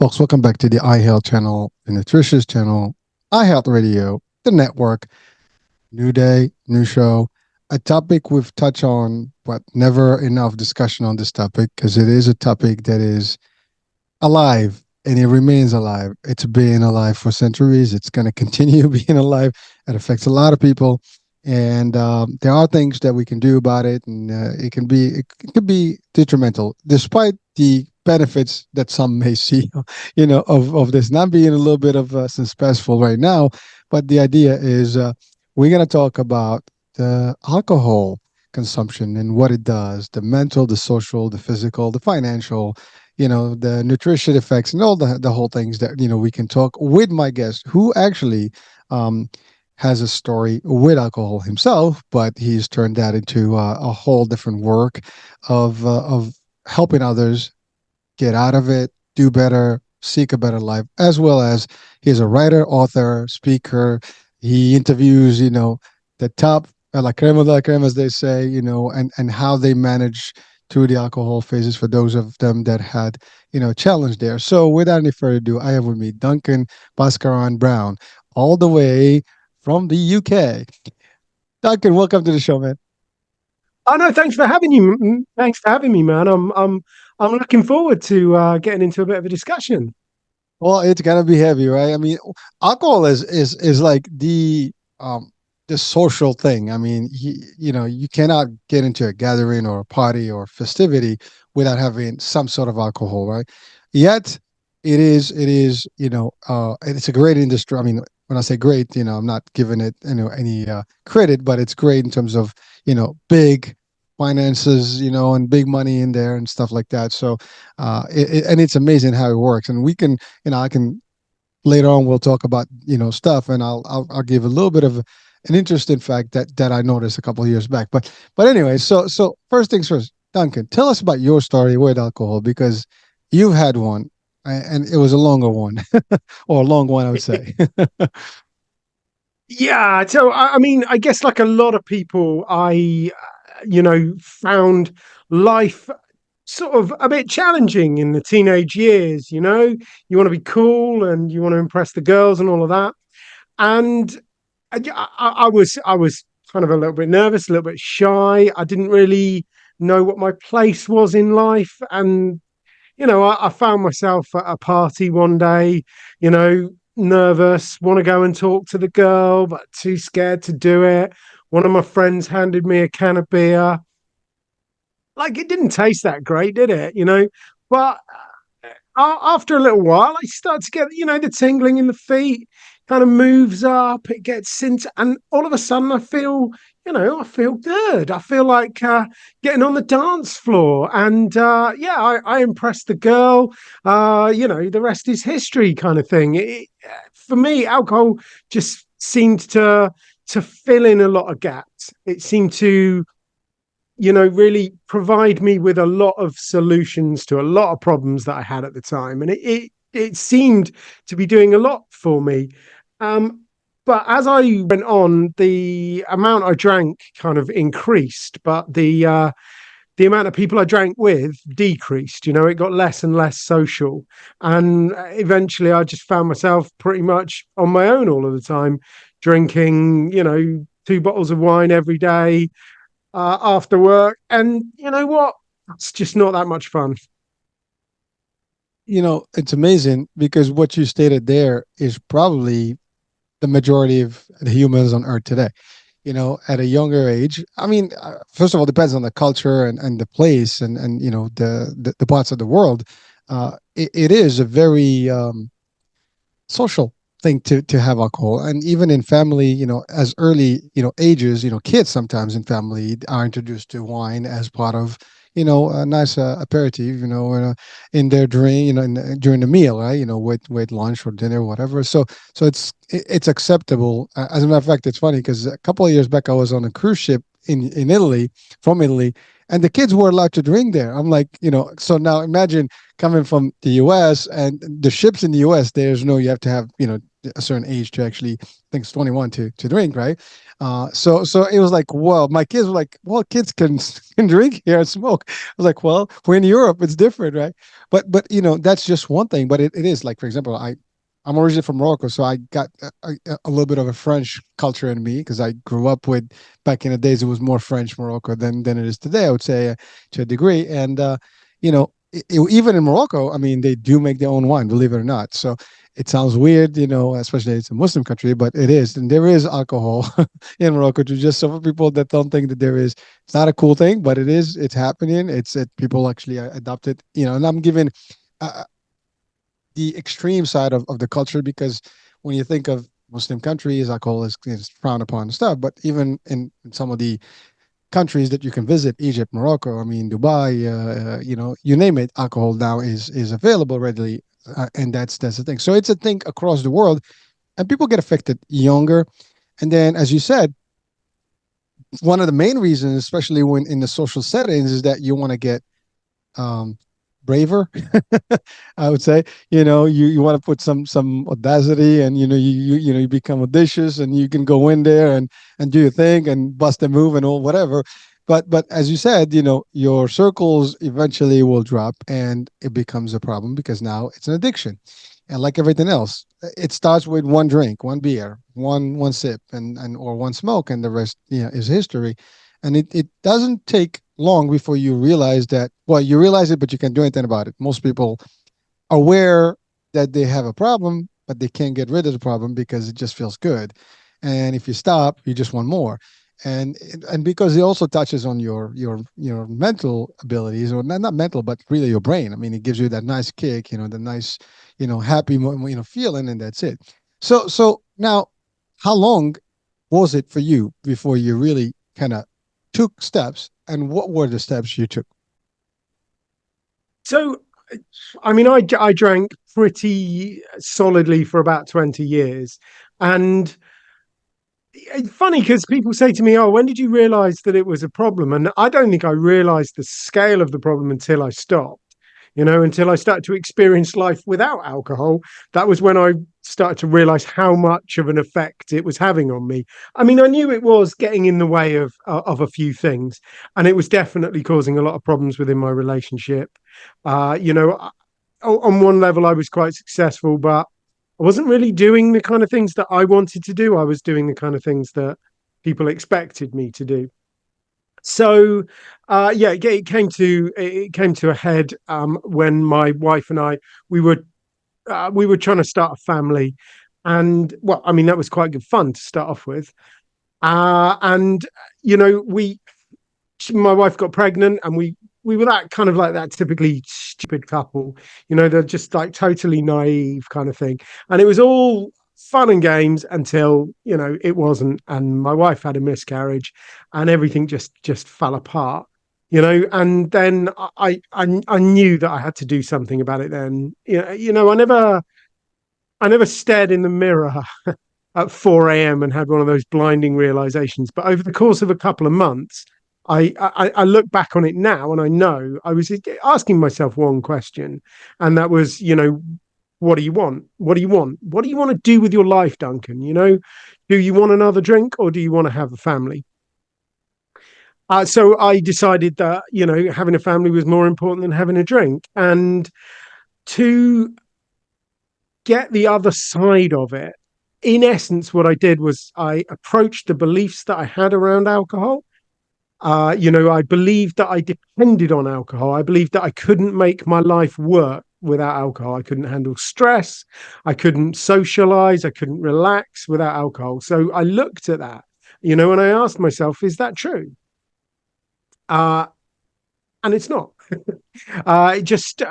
Folks, welcome back to the iHealth channel, the nutritious channel, iHealth Radio, the network. New day, new show. A topic we've touched on, but never enough discussion on this topic because it is a topic that is alive and it remains alive. It's been alive for centuries. It's going to continue being alive. It affects a lot of people, and there are things that we can do about it, and it could be detrimental, despite the benefits that some may see, of this not being a little bit of suspenseful right now. But the idea is we're going to talk about the alcohol consumption and what it does, the mental, the social, the physical, the financial, the nutrition effects and all the whole things that, we can talk with my guest who actually um, has a story with alcohol himself, but he's turned that into a whole different work of helping others get out of it, do better, seek a better life, as well as he's a writer, author, speaker. He interviews, the top la crema de la crema, as they say, and how they manage through the alcohol phases for those of them that had, challenge there. So without any further ado, I have with me Duncan Bhaskaran Brown, all the way from the UK. Duncan, welcome to the show, man. Oh no, thanks for having you. Thanks for having me, man. I'm looking forward to getting into a bit of a discussion. Well, it's gonna be heavy, right? I mean, alcohol is like the social thing. I mean, you cannot get into a gathering or a party or festivity without having some sort of alcohol, right? Yet it is, it's a great industry. I mean, when I say great, I'm not giving it, any credit, but it's great in terms of, big finances, and big money in there and stuff like that. So, and it's amazing how it works. And we can, I can later on we'll talk about stuff, and I'll give a little bit of an interesting fact that I noticed a couple of years back. But anyway, so first things first, Duncan, tell us about your story with alcohol because you've had one, and it was a longer one, or a long one, I would say. Yeah, so I mean, I guess like a lot of people, found life sort of a bit challenging in the teenage years. You want to be cool and you want to impress the girls and all of that. And I was kind of a little bit nervous, a little bit shy. I didn't really know what my place was in life, and I found myself at a party one day, nervous, want to go and talk to the girl, but too scared to do it. One of my friends handed me a can of beer. Like it didn't taste that great, did it? But after a little while, I start to get, the tingling in the feet kind of moves up, it gets into, and all of a sudden I feel good. I feel like getting on the dance floor. And yeah, I impressed the girl. The rest is history kind of thing. For me, alcohol just seemed to fill in a lot of gaps. It seemed to really provide me with a lot of solutions to a lot of problems that I had at the time. And it seemed to be doing a lot for me. Um, but as I went on, the amount I drank kind of increased, but the amount of people I drank with decreased. It got less and less social, and eventually I just found myself pretty much on my own all of the time, drinking, 2 bottles of wine every day after work. And you know what? It's just not that much fun. It's amazing because what you stated there is probably the majority of the humans on Earth today. At a younger age. I mean, first of all, it depends on the culture and the place and the parts of the world. It is a very social thing to have alcohol, and even in family, as early ages, kids sometimes in family are introduced to wine as part of a nice aperitif, in their drink, during the meal, right? With lunch or dinner, whatever. So it's acceptable. As a matter of fact, it's funny because a couple of years back, I was on a cruise ship in Italy, from Italy, and the kids were allowed to drink there. I'm like, so now imagine coming from the U.S. and the ships in the U.S. There's no, you have to have a certain age to actually, I think it's 21 to drink, right? So it was like, well, my kids were like, well, kids can can drink here and smoke. I was like, well, we're in Europe, it's different, right? But that's just one thing. But it is like, for example, I'm originally from Morocco, so I got a little bit of a French culture in me because I grew up with, back in the days it was more French Morocco than it is today, I would say, to a degree. And even in Morocco, I mean, they do make their own wine, believe it or not. So it sounds weird, especially it's a Muslim country, but it is, and there is alcohol in Morocco. To just some people that don't think that there is, it's not a cool thing, but it is. It's happening. People actually adopt it, and I'm giving uh, the extreme side of the culture, because when you think of Muslim countries, alcohol is frowned upon and stuff. But even in some of the countries that you can visit, Egypt, Morocco, I mean, Dubai, you name it, alcohol now is available readily, and that's the thing. So it's a thing across the world, and people get affected younger. And then, as you said, one of the main reasons, especially when in the social settings, is that you want to get um, braver. I would say, you want to put some audacity, and you become audacious, and you can go in there and do your thing and bust a move and all whatever. But as you said, your circles eventually will drop, and it becomes a problem because now it's an addiction. And like everything else, it starts with one drink, one beer, one sip, and or one smoke, and the rest, is history. And it doesn't take long before you realize that, well, you realize it, but you can't do anything about it. Most people are aware that they have a problem, but they can't get rid of the problem because it just feels good. And if you stop, you just want more. And and because it also touches on your mental abilities, or not mental, but really your brain. I mean, it gives you that nice kick, the nice, happy, feeling, and that's it. So now, how long was it for you before you really kind of took steps, and what were the steps you took? So, I mean, I drank pretty solidly for about 20 years. And it's funny because people say to me, "Oh, when did you realize that it was a problem?" And I don't think I realized the scale of the problem until I stopped. Until I started to experience life without alcohol. That was when I started to realize how much of an effect it was having on me. I mean, I knew it was getting in the way of a few things, and it was definitely causing a lot of problems within my relationship. Uh, you know, on one level, I was quite successful, but I wasn't really doing the kind of things that I wanted to do. I was doing the kind of things that people expected me to do. So, yeah, it came to a head when my wife and I we were trying to start a family, and well, I mean that was quite good fun to start off with. And we my wife got pregnant, and we were that kind of like that typically stupid couple, they're just like totally naive kind of thing. And it was all fun and games until, it wasn't. And my wife had a miscarriage, and everything just fell apart. And then I knew that I had to do something about it. Then I never stared in the mirror at 4 a.m. and had one of those blinding realizations. But over the course of a couple of months, I look back on it now, and I know I was asking myself one question, and that was, what do you want? What do you want? What do you want to do with your life, Duncan? Do you want another drink, or do you want to have a family? So I decided that, having a family was more important than having a drink. And to get the other side of it, in essence, what I did was I approached the beliefs that I had around alcohol. I believed that I depended on alcohol. I believed that I couldn't make my life work without alcohol. I couldn't handle stress. I couldn't socialize. I couldn't relax without alcohol. So I looked at that, and I asked myself, is that true? Uh, and it's not. Just,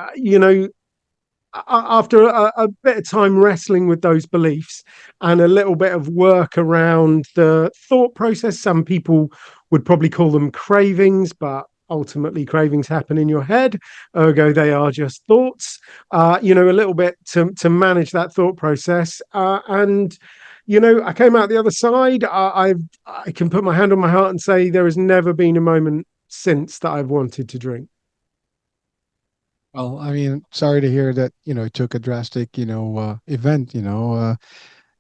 after a bit of time wrestling with those beliefs and a little bit of work around the thought process, some people would probably call them cravings, but ultimately cravings happen in your head, ergo they are just thoughts. A little bit to manage that thought process, and I came out the other side. I can put my hand on my heart and say there has never been a moment since that I've wanted to drink. Well, I mean, sorry to hear that, it took a drastic, event,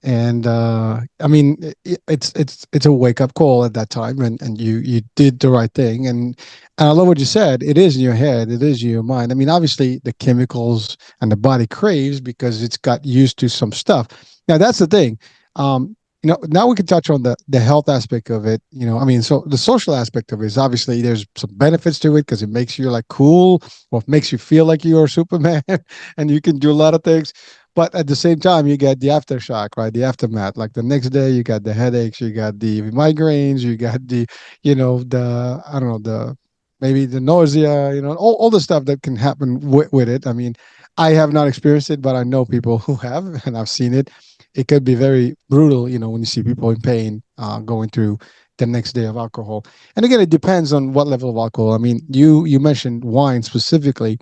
And I mean, it's a wake up call at that time, and you did the right thing. And I love what you said. It is in your head. It is in your mind. I mean, obviously the chemicals and the body craves because it's got used to some stuff. Now that's the thing. Now we can touch on the health aspect of it. I mean, so the social aspect of it is obviously there's some benefits to it because it makes you like cool, or it makes you feel like you're Superman, and you can do a lot of things. But at the same time, you get the aftershock, right? The aftermath. Like the next day, you got the headaches, you got the migraines, you got the I don't know, the maybe the nausea, all the stuff that can happen with it. I mean, I have not experienced it, but I know people who have, and I've seen it. It could be very brutal, when you see people in pain going through the next day of alcohol. And again, it depends on what level of alcohol. I mean, you mentioned wine specifically.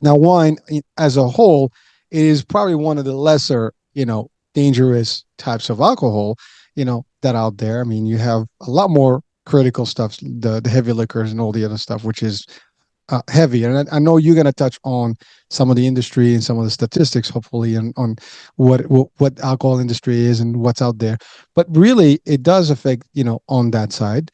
Now, wine as a whole is probably one of the lesser, dangerous types of alcohol, that out there. I mean, you have a lot more critical stuff, the heavy liquors and all the other stuff, which is heavy. And I know you're going to touch on some of the industry and some of the statistics, hopefully, and on what alcohol industry is and what's out there. But really, it does affect, on that side.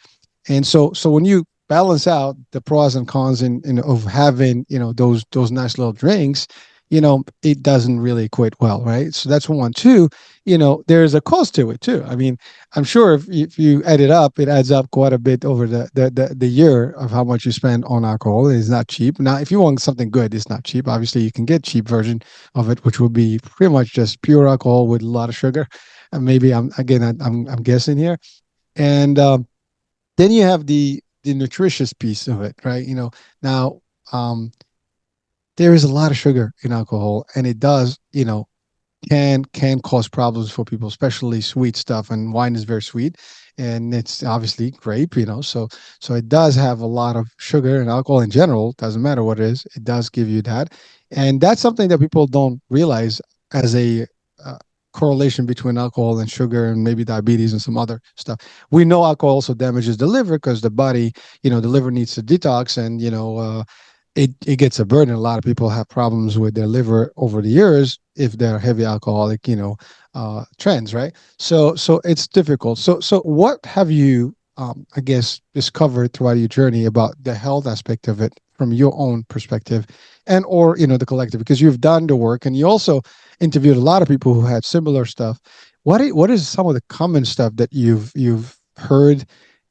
And so when you balance out the pros and cons of having those nice little drinks, it doesn't really equate well, right? So that's one. Two, there's a cost to it too. I mean, I'm sure if you add it up, it adds up quite a bit over the year of how much you spend on alcohol. It is not cheap. Now, if you want something good, it's not cheap. Obviously, you can get cheap version of it, which would be pretty much just pure alcohol with a lot of sugar. And maybe I'm guessing here. And then you have the nutritious piece of it, right? Now um, there is a lot of sugar in alcohol, and it does, can cause problems for people, especially sweet stuff. And wine is very sweet, and it's obviously grape, so it does have a lot of sugar, and alcohol in general doesn't matter what it is, it does give you that. And that's something that people don't realize as a uh, correlation between alcohol and sugar and maybe diabetes and some other stuff. We know alcohol also damages the liver because the body, the liver needs to detox, and it gets a burden. A lot of people have problems with their liver over the years if they're heavy alcoholic, trends, right? So it's difficult. So what have you, I guess, discovered throughout your journey about the health aspect of it from your own perspective, and or the collective? Because you've done the work and you also interviewed a lot of people who had similar stuff. What is some of the common stuff that you've heard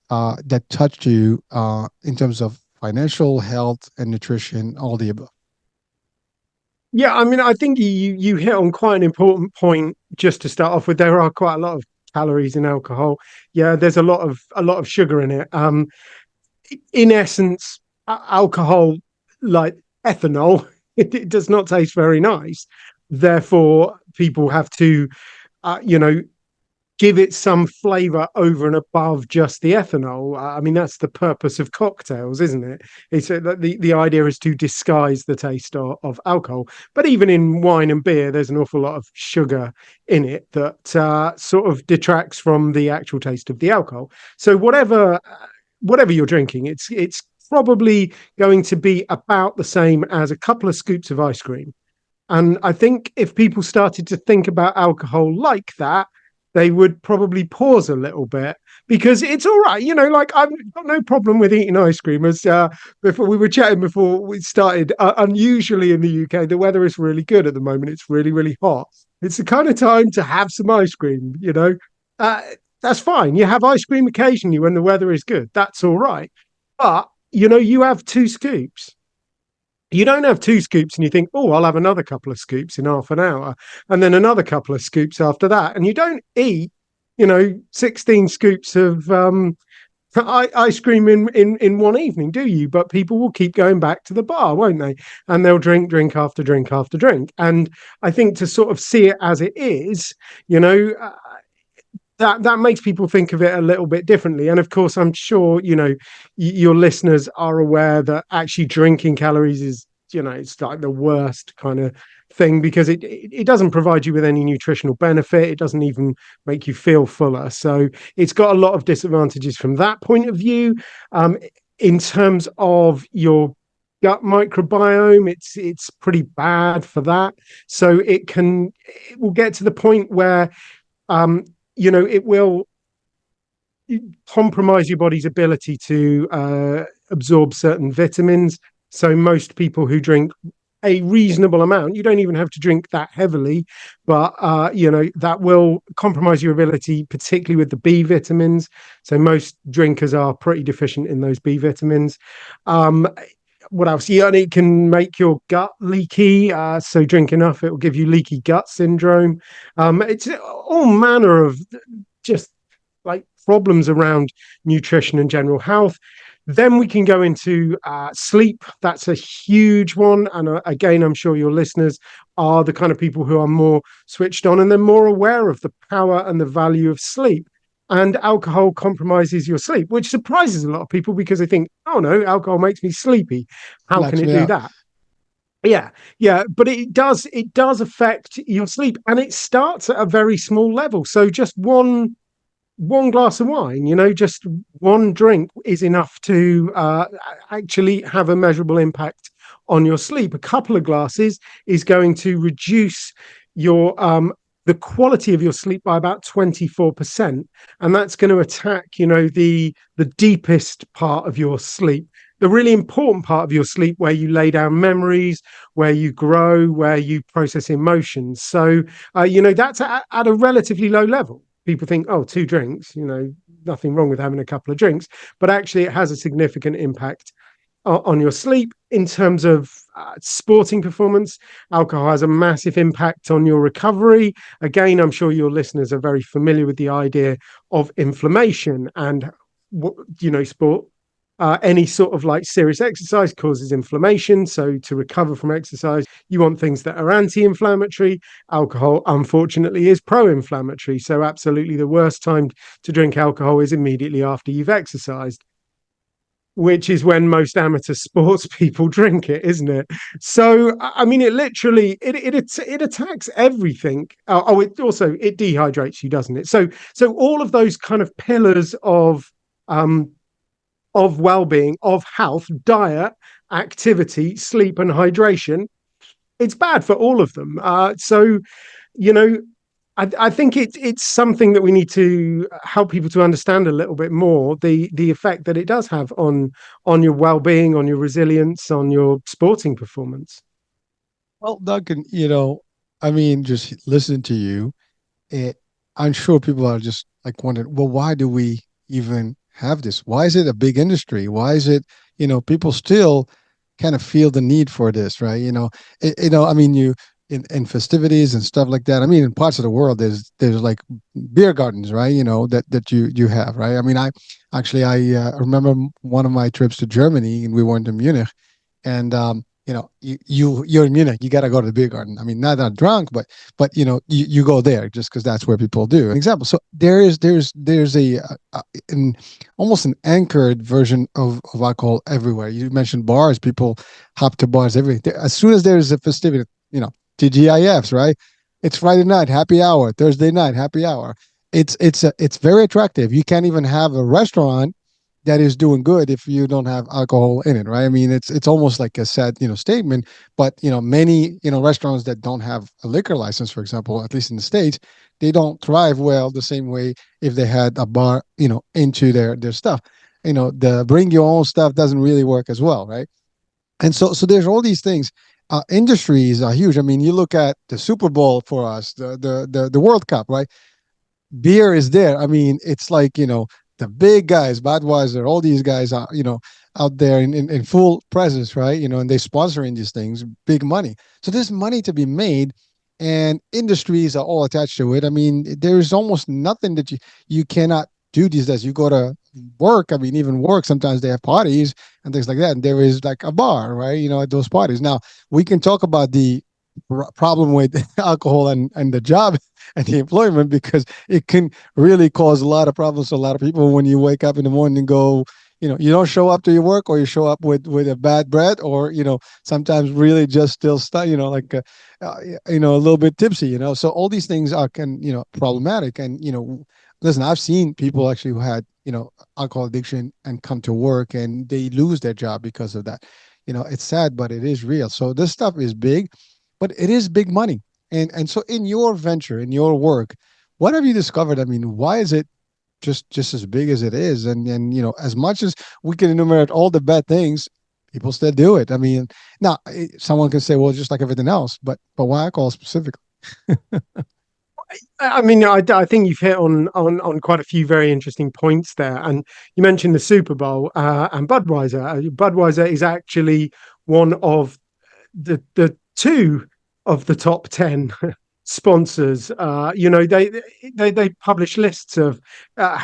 that touched you in terms of financial, health, and nutrition, all the above? Yeah, I mean, I think you hit on quite an important point just to start off with. There are quite a lot of calories in alcohol. Yeah, there's a lot of sugar in it. In essence, alcohol, like ethanol, it does not taste very nice. Therefore, people have to, uh, you know, give it some flavor over and above just the ethanol. I mean, that's the purpose of cocktails, isn't it? It's the idea is to disguise the taste of alcohol. But even in wine and beer, there's an awful lot of sugar in it that sort of detracts from the actual taste of the alcohol. So whatever you're drinking, it's probably going to be about the same as a couple of scoops of ice cream. And I think if people started to think about alcohol like that, they would probably pause a little bit because it's all right. Like I've got no problem with eating ice cream. As before we were chatting before we started, unusually in the UK, the weather is really good at the moment. It's really, really hot. It's the kind of time to have some ice cream. Uh, that's fine. You have ice cream occasionally when the weather is good. That's all right. But, you have two scoops. You don't have two scoops and you think, oh, I'll have another couple of scoops in half an hour, and then another couple of scoops after that. And you don't eat, 16 scoops of ice cream in one evening, do you? But people will keep going back to the bar, won't they? And they'll drink after drink after drink. And I think to sort of see it as it is, you know, that makes people think of it a little bit differently. And of course, I'm sure your listeners are aware that actually drinking calories is it's like the worst kind of thing because it doesn't provide you with any nutritional benefit. It doesn't even make you feel fuller. So it's got a lot of disadvantages from that point of view. In terms of your gut microbiome, it's pretty bad for that. So it will get to the point where um, it will compromise your body's ability to absorb certain vitamins. So most people who drink a reasonable amount, you don't even have to drink that heavily, but that will compromise your ability, particularly with the B vitamins. So most drinkers are pretty deficient in those B vitamins. Um, what else? Yeah, and it can make your gut leaky. So drink enough, it will give you leaky gut syndrome. It's all manner of just like problems around nutrition and general health. Then we can go into sleep. That's a huge one. And again, I'm sure your listeners are the kind of people who are more switched on and they're more aware of the power and the value of sleep. And alcohol compromises your sleep, which surprises a lot of people because they think, oh no, alcohol makes me sleepy. How can Knocks it me do out. that? Yeah, but it does affect your sleep and it starts at a very small level. So just one glass of wine, just one drink is enough to actually have a measurable impact on your sleep. A couple of glasses is going to reduce your the quality of your sleep by about 24%, and that's going to attack the deepest part of your sleep, the really important part of your sleep, where you lay down memories, where you grow, where you process emotions. So that's at a relatively low level. People think, oh, two drinks, nothing wrong with having a couple of drinks, but actually it has a significant impact on your sleep. In terms of sporting performance, alcohol has a massive impact on your recovery. Again, I'm sure your listeners are very familiar with the idea of inflammation and sport. Any sort of like serious exercise causes inflammation. So to recover from exercise, you want things that are anti-inflammatory. Alcohol, unfortunately, is pro-inflammatory. So absolutely the worst time to drink alcohol is immediately after you've exercised, which is when most amateur sports people drink it, isn't it? So I mean, it literally it attacks everything. It also it dehydrates you, doesn't it? So all of those kind of pillars um, of well-being, of health, diet, activity, sleep, and hydration, it's bad for all of them. So you know, I think it's something that we need to help people to understand a little bit more the effect that it does have on your well-being, on your resilience, on your sporting performance. Well, Duncan, I mean, just listening to you, it, I'm sure people are just like wondering, well, why do we even have this? Why is it a big industry? Why is it, people still kind of feel the need for this, right? I mean, in festivities and stuff like that. I mean, in parts of the world, there's like beer gardens, right? That you have, right? I mean, I remember one of my trips to Germany, and we went to Munich, and you're in Munich, you got to go to the beer garden. I mean, not drunk, but you go there just because that's where people do. An example. So there's an almost an anchored version of alcohol everywhere. You mentioned bars, people hop to bars everywhere. As soon as there's a festivity, TGIFs, right? It's Friday night happy hour, Thursday night happy hour. It's very attractive. You can't even have a restaurant that is doing good if you don't have alcohol in it, right? I mean, it's almost like a sad, statement, but many, restaurants that don't have a liquor license, for example, at least in the States, they don't thrive well the same way if they had a bar, into their stuff. The bring your own stuff doesn't really work as well, right? And so there's all these things. Industries are huge. I mean, you look at the Super Bowl for us, the World Cup, right? Beer is there. I mean, it's like, the big guys, Budweiser, all these guys are, out there in full presence, right? And they sponsoring these things, big money. So there's money to be made, and industries are all attached to it. I mean, there's almost nothing that you cannot do these days. You go to work. I mean, even work, sometimes they have parties and things like that. And there is like a bar, right? At those parties. Now, we can talk about the problem with alcohol and the job and the employment, because it can really cause a lot of problems to a lot of people when you wake up in the morning and go, you don't show up to your work, or you show up with a bad breath, or sometimes really just still like a little bit tipsy, so all these things are can problematic. And listen, I've seen people actually who had alcohol addiction and come to work and they lose their job because of that. It's sad, but it is real. So this stuff is big, but it is big money. And so in your venture, in your work, what have you discovered? I mean, why is it just as big as it is? And as much as we can enumerate all the bad things, people still do it. I mean, now someone can say, well, just like everything else, but why alcohol specifically? I mean, I think you've hit on quite a few very interesting points there. And you mentioned the Super Bowl and Budweiser. Budweiser is actually one of the two of the top 10 sponsors. They publish lists of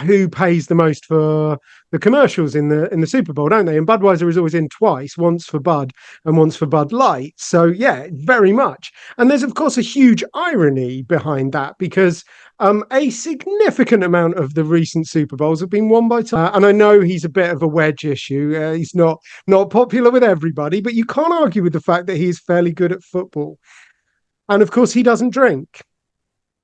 who pays the most for the commercials in the Super Bowl, don't they? And Budweiser is always in twice, once for Bud and once for Bud Light. So yeah, very much. And there's of course a huge irony behind that because a significant amount of the recent Super Bowls have been won by Tom. And I know he's a bit of a wedge issue. He's not popular with everybody, but you can't argue with the fact that he's fairly good at football. And of course, he doesn't drink.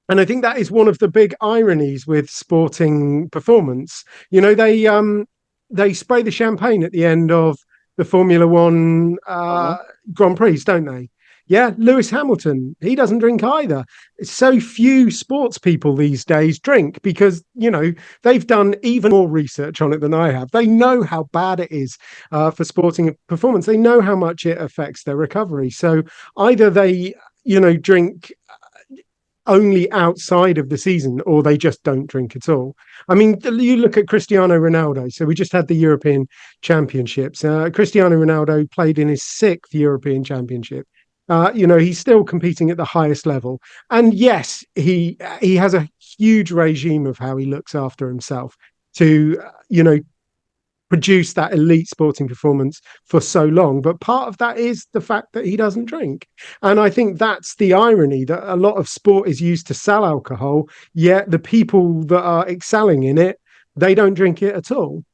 And I think that is one of the big ironies with sporting performance. They spray the champagne at the end of the Formula One Uh-huh. Grand Prix, don't they? Yeah, Lewis Hamilton, he doesn't drink either. So few sports people these days drink because, they've done even more research on it than I have. They know how bad it is for sporting performance. They know how much it affects their recovery. So either they, drink only outside of the season or they just don't drink at all. I mean, you look at Cristiano Ronaldo. So we just had the European Championships. Cristiano Ronaldo played in his sixth European Championship. He's still competing at the highest level. And yes, he has a huge regime of how he looks after himself to, produce that elite sporting performance for so long. But part of that is the fact that he doesn't drink. And I think that's the irony that a lot of sport is used to sell alcohol, yet the people that are excelling in it, they don't drink it at all.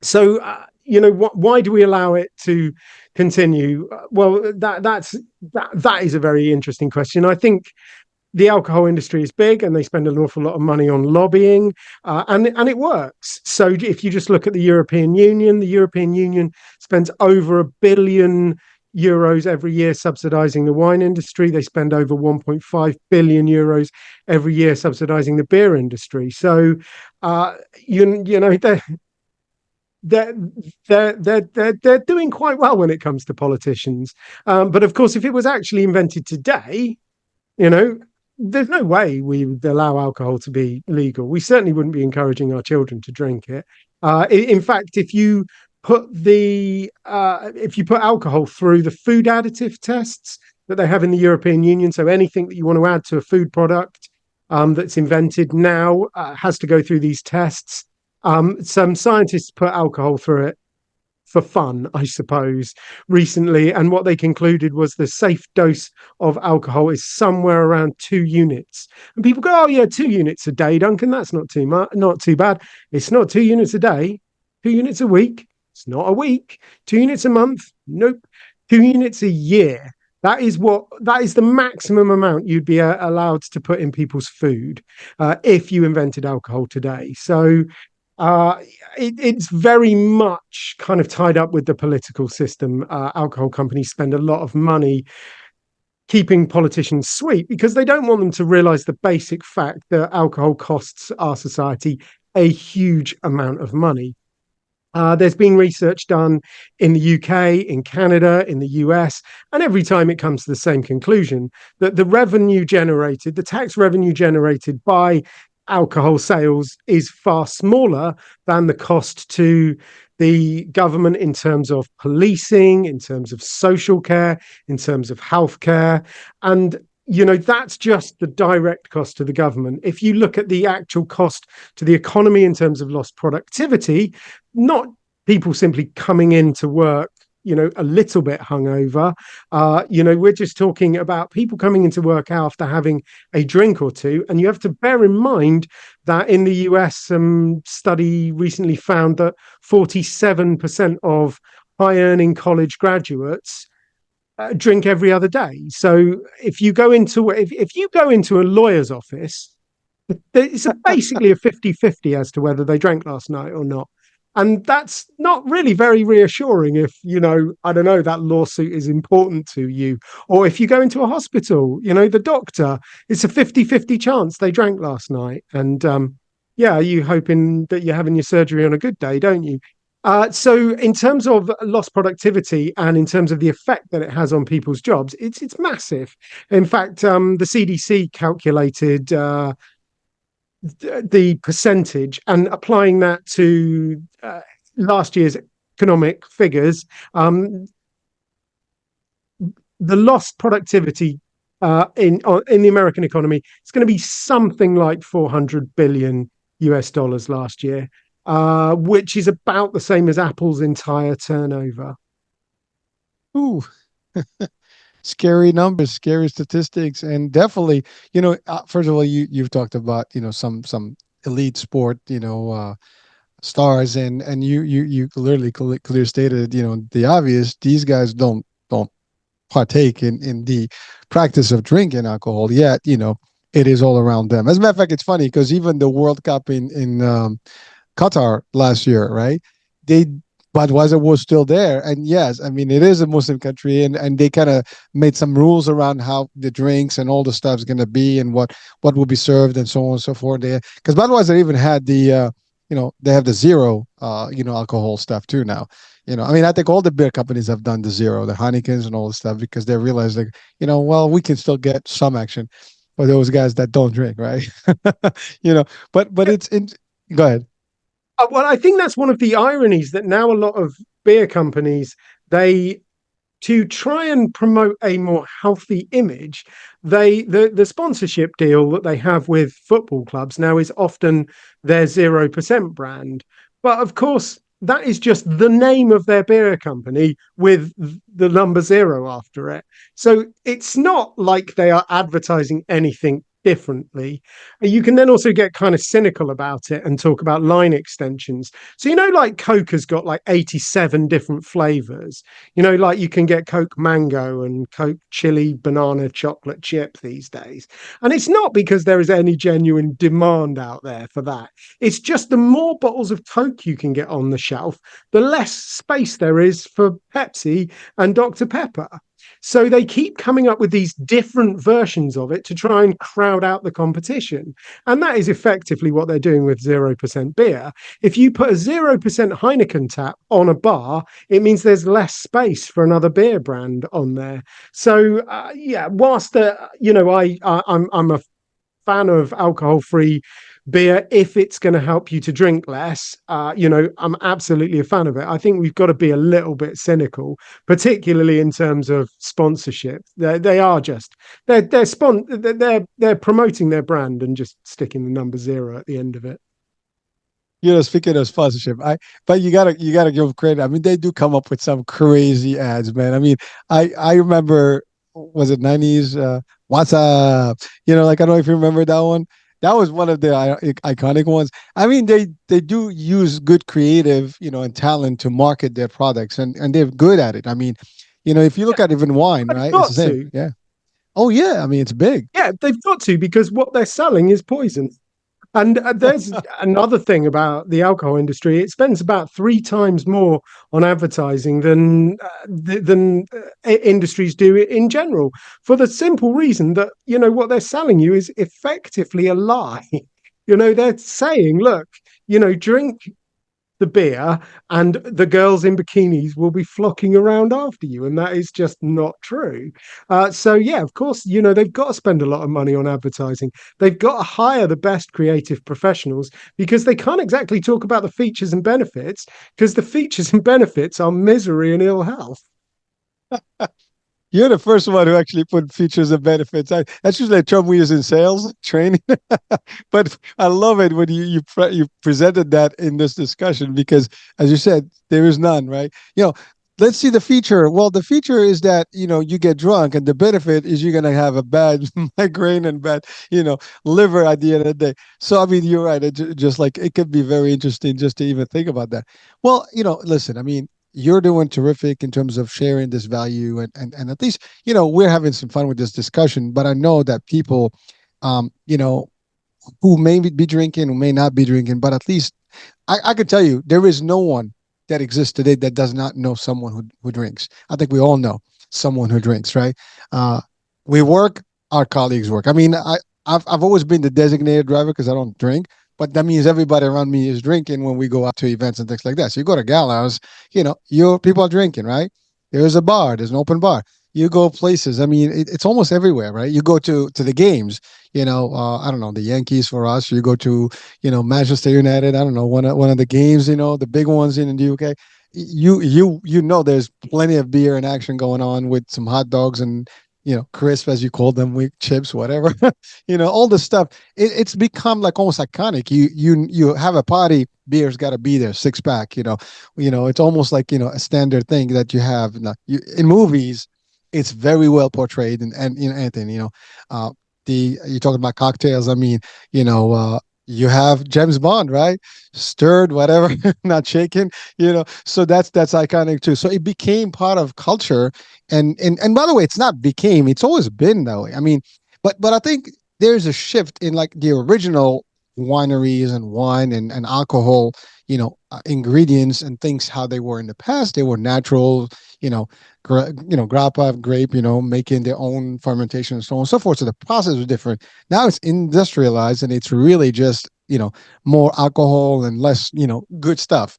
So, why do we allow it to continue? Well, that is a very interesting question. I think the alcohol industry is big and they spend an awful lot of money on lobbying and it works. So if you just look at the European Union spends over €1 billion every year subsidizing the wine industry. They spend over 1.5 billion euros every year subsidizing the beer industry. So they're they're doing quite well when it comes to politicians. But of course, if it was actually invented today, you know, there's no way we would allow alcohol to be legal. We certainly wouldn't be encouraging our children to drink it. In fact, if you put alcohol through the food additive tests that they have in the European Union, so anything that you want to add to a food product that's invented now has to go through these tests. Some scientists put alcohol through it for fun, I suppose, recently. And what they concluded was the safe dose of alcohol is somewhere around 2 units. And people go, oh, yeah, 2 units a day, Duncan. That's not too much, not too bad. It's not 2 units a day, 2 units a week. It's not a week. 2 units a month. Nope. 2 units a year. That is the maximum amount you'd be allowed to put in people's food if you invented alcohol today. So uh, it's very much kind of tied up with the political system. Alcohol companies spend a lot of money keeping politicians sweet because they don't want them to realize the basic fact that alcohol costs our society a huge amount of money. There's been research done in the UK, in Canada, in the US, and every time it comes to the same conclusion that the tax revenue generated by alcohol sales is far smaller than the cost to the government in terms of policing, in terms of social care, in terms of healthcare. And that's just the direct cost to the government. If you look at the actual cost to the economy in terms of lost productivity, not people simply coming into work, a little bit hungover. We're just talking about people coming into work after having a drink or two. And you have to bear in mind that in the US, some study recently found that 47% of high earning college graduates drink every other day. So if you go into a lawyer's office, it's basically a 50-50 as to whether they drank last night or not. And that's not really very reassuring if, I don't know, that lawsuit is important to you. Or if you go into a hospital, the doctor, it's a 50-50 chance they drank last night. And yeah, you hoping that you're having your surgery on a good day, don't you? So in terms of lost productivity and in terms of the effect that it has on people's jobs, it's massive. In fact, the CDC calculated the percentage and applying that to last year's economic figures, the lost productivity in the American economy is going to be something like 400 billion US dollars last year, which is about the same as Apple's entire turnover. Ooh, scary numbers, scary statistics, and definitely, first of all, you've talked about, some elite sport, stars, and you literally clear stated, the obvious. These guys don't partake in the practice of drinking alcohol yet. It is all around them. As a matter of fact, it's funny because even the World Cup in Qatar last year, right? They Budweiser was still there, and yes, I mean it is a Muslim country, and they kind of made some rules around how the drinks and all the stuff's going to be, and what will be served, and so on and so forth. There, because Budweiser even had they have the zero, alcohol stuff too now. I mean, I think all the beer companies have done the zero, the Heinekens and all the stuff because they realize like, well, we can still get some action for those guys that don't drink, right? you know, but it's in. Go ahead. Well, I think that's one of the ironies that now a lot of beer companies they to try and promote a more healthy image, the sponsorship deal that they have with football clubs now is often their 0% brand. But of course, that is just the name of their beer company with the number zero after it. So it's not like they are advertising anything differently. You can then also get kind of cynical about it and talk about line extensions. So, like Coke has got like 87 different flavors. Like you can get Coke mango and Coke chili banana chocolate chip these days. And it's not because there is any genuine demand out there for that. It's just the more bottles of Coke you can get on the shelf, the less space there is for Pepsi and Dr. Pepper. So they keep coming up with these different versions of it to try and crowd out the competition. And that is effectively what they're doing with 0% beer. If you put a 0% Heineken tap on a bar, it means there's less space for another beer brand on there. So, yeah, whilst, I'm a fan of alcohol-free beer if it's going to help you to drink less. I'm absolutely a fan of it. I think we've got to be a little bit cynical, particularly in terms of sponsorship. They are just they're promoting their brand and just sticking the number zero at the end of it. Speaking of sponsorship, but you gotta give them credit. I mean, they do come up with some crazy ads, man. I mean, I remember, was it 90s? What's up? Like I don't know if you remember that one. That was one of the iconic ones. I mean, they do use good creative, and talent to market their products, and they're good at it. I mean, if you look Yeah, at even wine, they've right? It's got the same. to. Yeah. Oh yeah. I mean, it's big. Yeah, they've got to because what they're selling is poison. And there's another thing about the alcohol industry. It spends about three times more on advertising than industries do in general, for the simple reason that what they're selling you is effectively a lie. They're saying, look, drink the beer and the girls in bikinis will be flocking around after you, and that is just not true. So yeah, of course, they've got to spend a lot of money on advertising. They've got to hire the best creative professionals because they can't exactly talk about the features and benefits, because the features and benefits are misery and ill health. You're the first one who actually put features and benefits. That's usually a term we use in sales training, but I love it when you presented that in this discussion because, as you said, there is none, right? Let's see the feature. Well, the feature is that you get drunk, and the benefit is you're gonna have a bad migraine and bad liver at the end of the day. So I mean, you're right. Just like it could be very interesting just to even think about that. Well, listen. I mean, you're doing terrific in terms of sharing this value and at least we're having some fun with this discussion, but I know that people who may be drinking, who may not be drinking, but at least I could tell you there is no one that exists today that does not know someone who drinks. I think we all know someone who drinks, right? Uh, we work, our colleagues work. I mean, I've always been the designated driver because I don't drink, but that means everybody around me is drinking when we go out to events and things like that. So you go to galas, your people are drinking, right? There's a bar, there's an open bar. You go places. I mean, it's almost everywhere, right? You go to the games. I don't know, the Yankees for us. You go to Manchester United. I don't know, one of the games. The big ones in the UK. You know there's plenty of beer and action going on with some hot dogs and crisp as you call them, with chips, whatever. All the stuff. It's become like almost iconic. You have a party, beer's got to be there, six pack. It's almost like a standard thing that you have in movies. It's very well portrayed, and Anthony, uh, you're talking about cocktails. I mean, you have James Bond, right? Stirred, whatever, not shaken. So that's iconic too. So it became part of culture, and by the way, it's not became. It's always been that way. I mean, but I think there's a shift in like the original wineries and wine and alcohol, ingredients and things how they were in the past. They were natural, you know, grappa grape, making their own fermentation and so on and so forth. So the process was different. Now it's industrialized and it's really just, more alcohol and less, good stuff.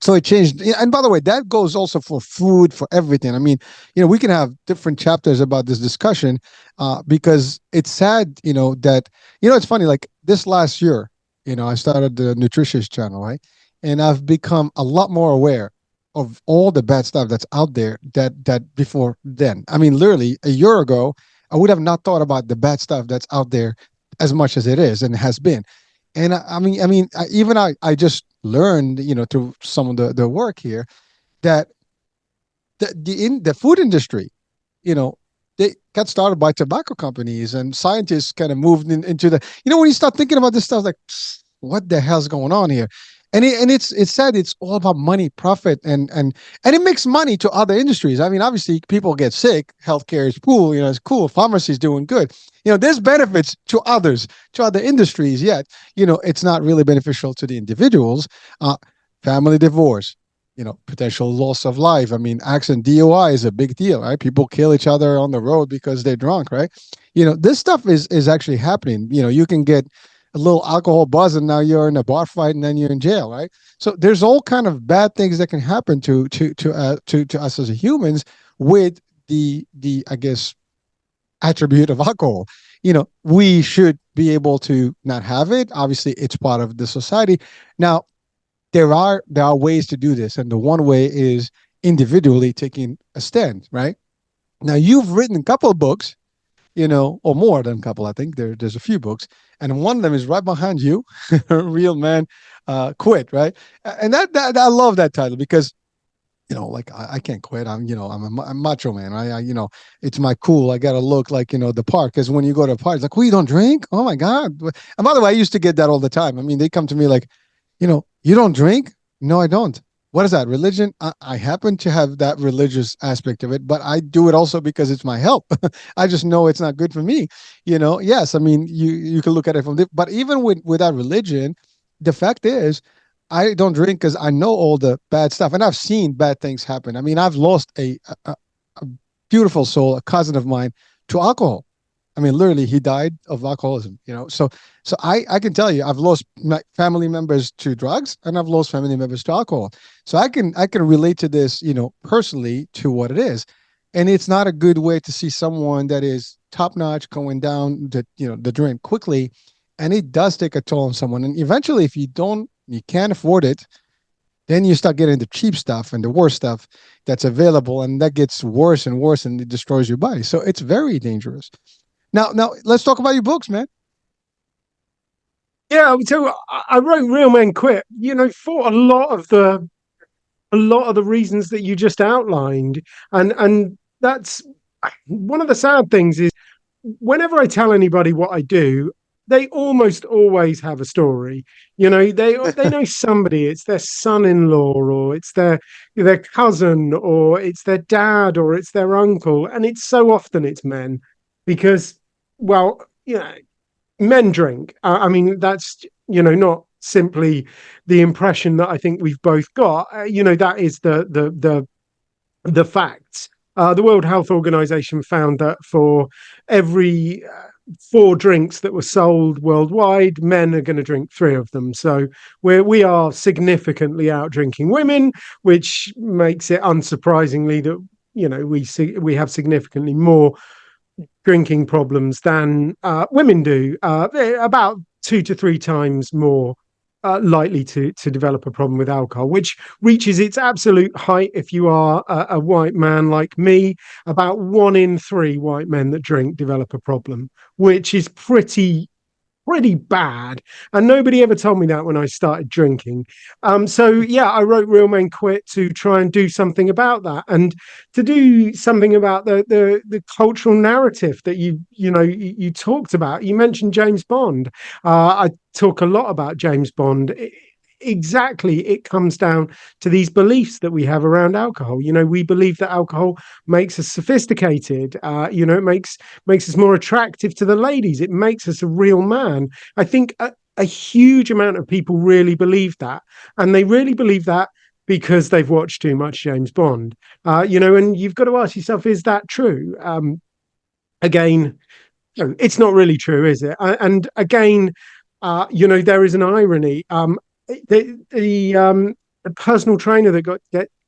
So it changed. And by the way, that goes also for food, for everything. I mean, we can have different chapters about this discussion, because it's sad, that, it's funny, like this last year, I started the nutritious channel, right? And I've become a lot more aware of all the bad stuff that's out there that before then. I mean, literally a year ago, I would have not thought about the bad stuff that's out there as much as it is and has been. And even I just learned, through some of the work here, that the food industry, you know, they got started by tobacco companies, and scientists kind of moved into the, when you start thinking about this stuff, like, what the hell's going on here? And it's said it's all about money, profit, and it makes money to other industries. I mean, obviously, people get sick, healthcare is cool, it's cool, pharmacy's doing good. There's benefits to others, to other industries, yet, it's not really beneficial to the individuals. Uh, Family divorce, potential loss of life. I mean, accident, DOI is a big deal, right? People kill each other on the road because they're drunk, right? This stuff is actually happening. You can get a little alcohol buzz and now you're in a bar fight and then you're in jail, right? So there's all kind of bad things that can happen to us as humans with the I guess attribute of alcohol. We should be able to not have it. Obviously, it's part of the society. Now, there are ways to do this, and the one way is individually taking a stand, right? Now, you've written a couple of books, or more than a couple. I think there's a few books, and one of them is right behind you, "Real Man Quit," right? And that I love that title because like I can't quit. I'm a macho man. It's my cool. I gotta look like the part, because when you go to a party, it's like, "Well, you don't drink? Oh my god!" And by the way, I used to get that all the time. I mean, they come to me like, "You don't drink?" No, I don't. What is that? Religion? I happen to have that religious aspect of it, but I do it also because it's my health. I just know it's not good for me. Yes, I mean, you can look at it but even with that religion, the fact is, I don't drink because I know all the bad stuff, and I've seen bad things happen. I mean, I've lost a beautiful soul, a cousin of mine, to alcohol. I mean, literally, he died of alcoholism. So I can tell you, I've lost my family members to drugs, and I've lost family members to alcohol. So I can relate to this, personally, to what it is, and it's not a good way to see someone that is top notch going down the drain quickly, and it does take a toll on someone. And eventually, if you can't afford it, then you start getting the cheap stuff and the worst stuff that's available, and that gets worse and worse, and it destroys your body. So it's very dangerous. Now let's talk about your books, man. Yeah, so I wrote Real Men Quit, for a lot of the reasons that you just outlined. And that's one of the sad things is whenever I tell anybody what I do, they almost always have a story. They know somebody. It's their son-in-law, or it's their cousin, or it's their dad, or it's their uncle, and it's so often it's men because, well, men drink. I mean, that's not simply the impression that I think we've both got. That is the facts. The World Health Organization found that for every four drinks that were sold worldwide, men are going to drink three of them. So we are significantly out drinking women, which makes it unsurprisingly that we have significantly more drinking problems than women do, about two to three times more likely to develop a problem with alcohol, which reaches its absolute height if you are a white man like me. About one in three white men that drink develop a problem, which is pretty bad. And nobody ever told me that when I started drinking. So yeah, I wrote Real Men Quit to try and do something about that, and to do something about the cultural narrative that you talked about. You mentioned James Bond. I talk a lot about James Bond. Exactly, it comes down to these beliefs that we have around alcohol. We believe that alcohol makes us sophisticated. It makes us more attractive to the ladies. It makes us a real man. I think a huge amount of people really believe that, and they really believe that because they've watched too much James Bond. And you've got to ask yourself, is that true? Again, no, it's not really true, is it? And again, there is an irony. The personal trainer that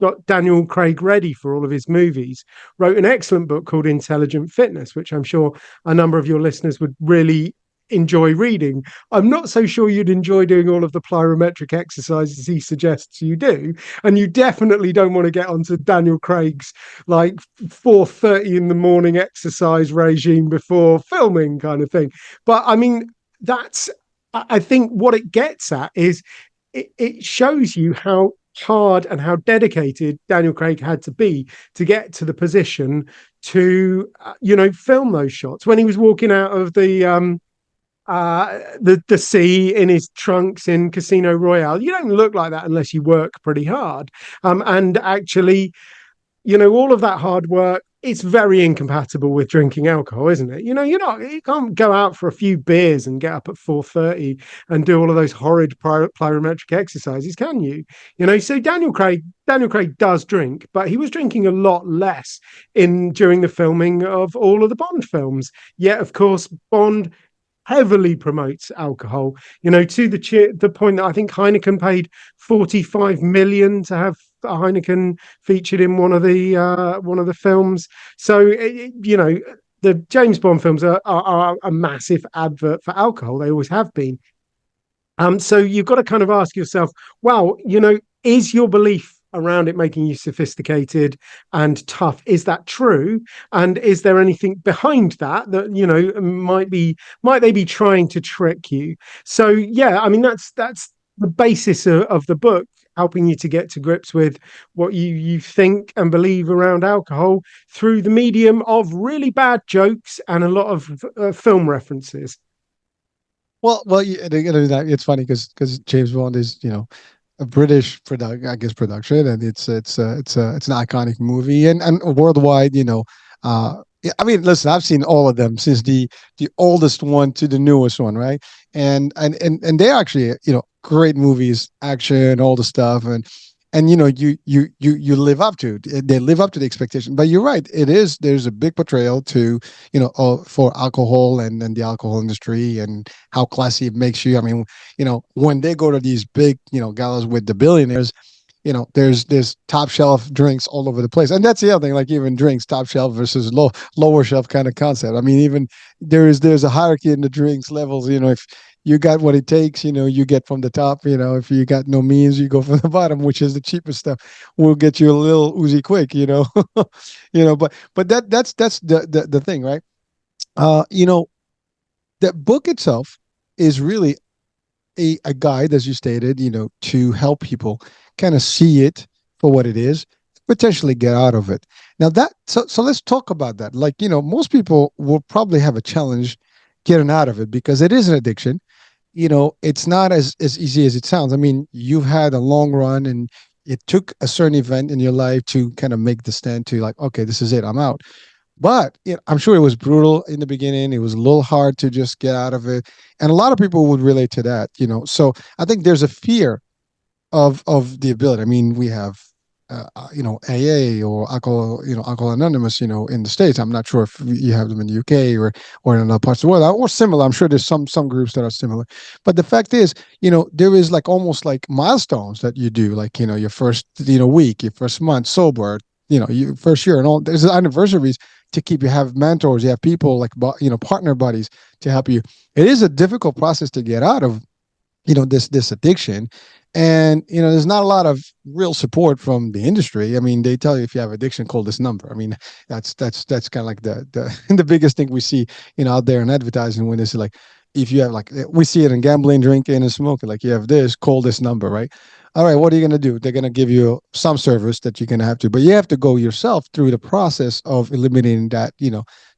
got Daniel Craig ready for all of his movies wrote an excellent book called Intelligent Fitness, which I'm sure a number of your listeners would really enjoy reading. I'm not so sure you'd enjoy doing all of the plyometric exercises he suggests you do, and you definitely don't want to get onto Daniel Craig's like 4:30 in the morning exercise regime before filming kind of thing. But I mean, that's I think what it gets at is it shows you how hard and how dedicated Daniel Craig had to be to get to the position to film those shots when he was walking out of the sea in his trunks in Casino Royale. You don't look like that unless you work pretty hard. And actually, all of that hard work, it's very incompatible with drinking alcohol, isn't it? You can't go out for a few beers and get up at 4:30 and do all of those horrid plyometric exercises, can you? So Daniel Craig does drink, but he was drinking a lot less in during the filming of all of the Bond films. Yet, of course, Bond heavily promotes alcohol, to the point that I think Heineken paid 45 million to have Heineken featured in one of the films. So the James Bond films are a massive advert for alcohol. They always have been. So you've got to kind of ask yourself, well, is your belief around it making you sophisticated and tough, is that true? And is there anything behind that might they be trying to trick you? So yeah, I mean, that's the basis of the book, helping you to get to grips with what you think and believe around alcohol through the medium of really bad jokes and a lot of film references. It's funny because James Bond is a British production, and it's an iconic movie, and worldwide. I mean, listen, I've seen all of them since the oldest one to the newest one, right? And they're actually great movies, action, all the stuff, and you live up to they live up to the expectation. But you're right, there's a big portrayal to for alcohol and the alcohol industry and how classy it makes you. I mean, when they go to these big galas with the billionaires, there's top shelf drinks all over the place, and that's the other thing. Like, even drinks, top shelf versus lower shelf kind of concept. I mean, even there's a hierarchy in the drinks levels. If you got what it takes, you get from the top. If you got no means, you go from the bottom, which is the cheapest stuff. We'll get you a little Uzi quick. But that's the thing, right? The book itself is really a guide, as you stated, to help people kind of see it for what it is, potentially get out of it. Now so let's talk about that. Like, most people will probably have a challenge getting out of it because it is an addiction. It's not as easy as it sounds. I mean, you've had a long run, and it took a certain event in your life to kind of make the stand to, like, okay, this is it, I'm out. But I'm sure it was brutal in the beginning. It was a little hard to just get out of it, and a lot of people would relate to that. So I think there's a fear of the ability. I mean, we have AA or alcohol, alcohol anonymous, in the States. I'm not sure if you have them in the UK or in other parts of the world, or similar. I'm sure there's some groups that are similar. But the fact is, there is like almost like milestones that you do, like your first week, your first month sober, your first year, and all. There's anniversaries to keep. You have mentors, you have people like partner buddies to help you. It is a difficult process to get out of, this addiction. And there's not a lot of real support from the industry. I mean, they tell you, if you have addiction, call this number. I mean, that's kind of like the the biggest thing we see out there in advertising, when it's like, if you have, like, we see it in gambling, drinking, and smoking, like, you have this, call this number, right? All right, what are you going to do? They're going to give you some service that you're going to have to, but you have to go yourself through the process of eliminating that